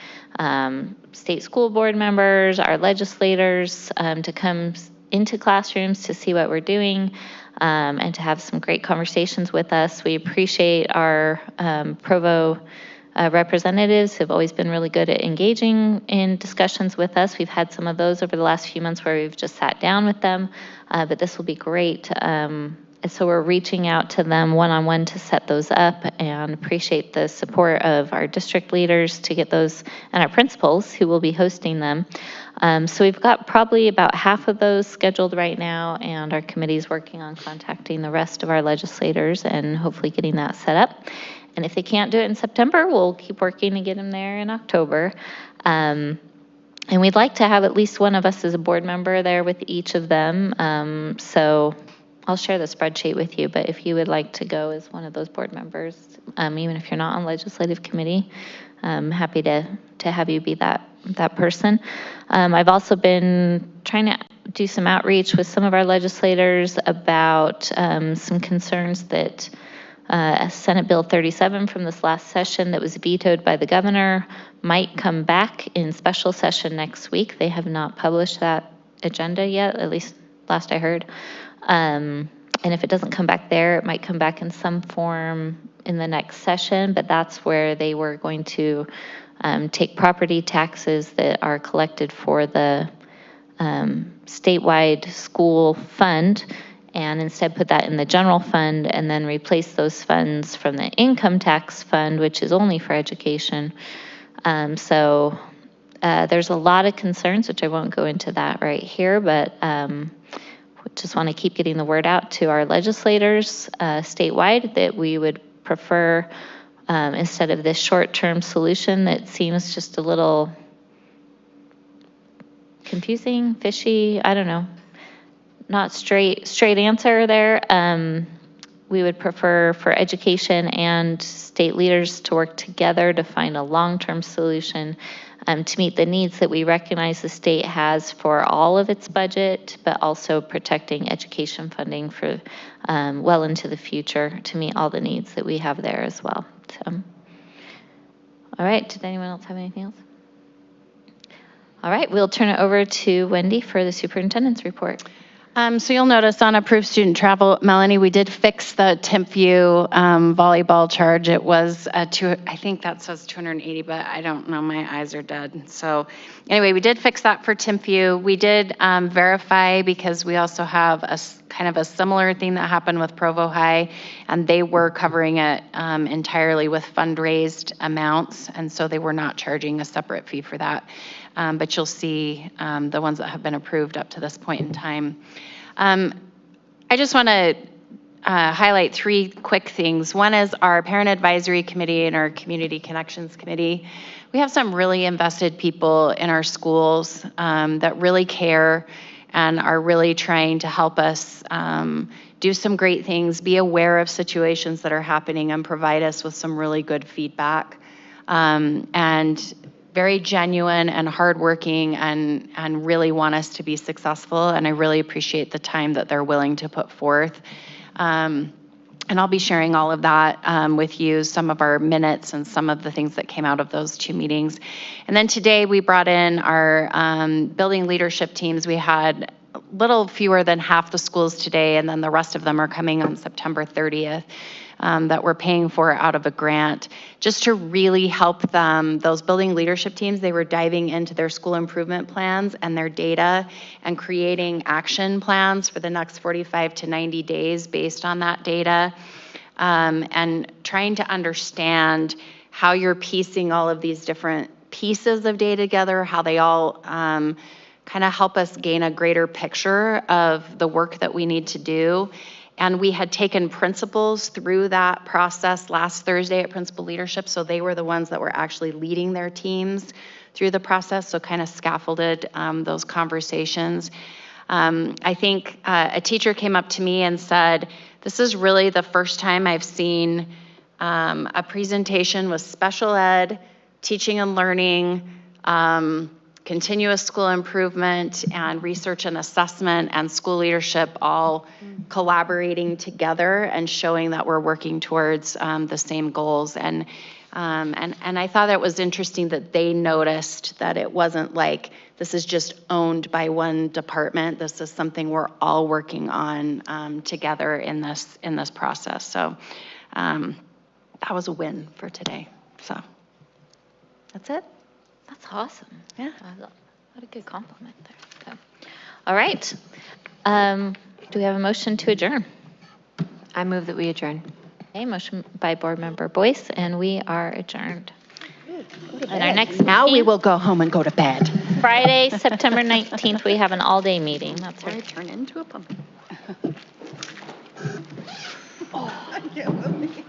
state school board members, our legislators to come into classrooms to see what we're doing and to have some great conversations with us. We appreciate our Provo representatives who have always been really good at engaging in discussions with us. We've had some of those over the last few months where we've just sat down with them, but this will be great. And so we're reaching out to them one-on-one to set those up, and appreciate the support of our district leaders to get those, and our principals who will be hosting them. So we've got probably about half of those scheduled right now, and our committee is working on contacting the rest of our legislators and hopefully getting that set up. And if they can't do it in September, we'll keep working to get them there in October. And we'd like to have at least one of us as a board member there with each of them. So I'll share the spreadsheet with you, but if you would like to go as one of those board members, even if you're not on legislative committee, I'm happy to have you be that person. I've also been trying to do some outreach with some of our legislators about some concerns that Senate Bill 37 from this last session that was vetoed by the governor might come back in special session next week. They have not published that agenda yet, at least last I heard. And if it doesn't come back there, it might come back in some form in the next session, but that's where they were going to take property taxes that are collected for the statewide school fund and instead put that in the general fund and then replace those funds from the income tax fund, which is only for education. So there's a lot of concerns, which I won't go into that right here, but just want to keep getting the word out to our legislators statewide that we would prefer, instead of this short-term solution that seems just a little confusing, fishy, I don't know, not straight answer there. We would prefer for education and state leaders to work together to find a long-term solution to meet the needs that we recognize the state has for all of its budget, but also protecting education funding for well into the future to meet all the needs that we have there as well. So, all right, did anyone else have anything else? All right, we'll turn it over to Wendy for the superintendent's report. So you'll notice on approved student travel, Melanie, we did fix the Timpview volleyball charge. It was I think that says 280, but I don't know. My eyes are dead. So anyway, we did fix that for Timpview. We did verify because we also have a kind of a similar thing that happened with Provo High, and they were covering it entirely with fundraised amounts, and so they were not charging a separate fee for that. But you'll see the ones that have been approved up to this point in time. I just want to highlight three quick things. One is our Parent Advisory Committee and our Community Connections Committee. We have some really invested people in our schools that really care and are really trying to help us do some great things, be aware of situations that are happening, and provide us with some really good feedback. And very genuine and hardworking and really want us to be successful. And I really appreciate the time that they're willing to put forth. And I'll be sharing all of that with you, some of our minutes and some of the things that came out of those two meetings. And then today we brought in our building leadership teams. We had a little fewer than half the schools today, and then the rest of them are coming on September 30th. That we're paying for out of a grant, just to really help them. Those building leadership teams, they were diving into their school improvement plans and their data and creating action plans for the next 45 to 90 days based on that data, and trying to understand how you're piecing all of these different pieces of data together, how they all kind of help us gain a greater picture of the work that we need to do. And we had taken principals through that process last Thursday at Principal Leadership, so they were the ones that were actually leading their teams through the process, so kind of scaffolded those conversations. I think a teacher came up to me and said, this is really the first time I've seen a presentation with special ed, teaching and learning, continuous school improvement, and research and assessment, and school leadership all collaborating together and showing that we're working towards the same goals. And I thought it was interesting that they noticed that it wasn't like this is just owned by one department. This is something we're all working on together in this process. So that was a win for today. So that's it. That's awesome. Yeah. What a good compliment there. So, all right. Do we have a motion to adjourn? I move that we adjourn. Okay, motion by Board Member Boyce, and we are adjourned. And our next Now we meeting, will go home and go to bed. Friday, September 19th, we have an all-day meeting. That's right. Turn into a pumpkin. I can't believe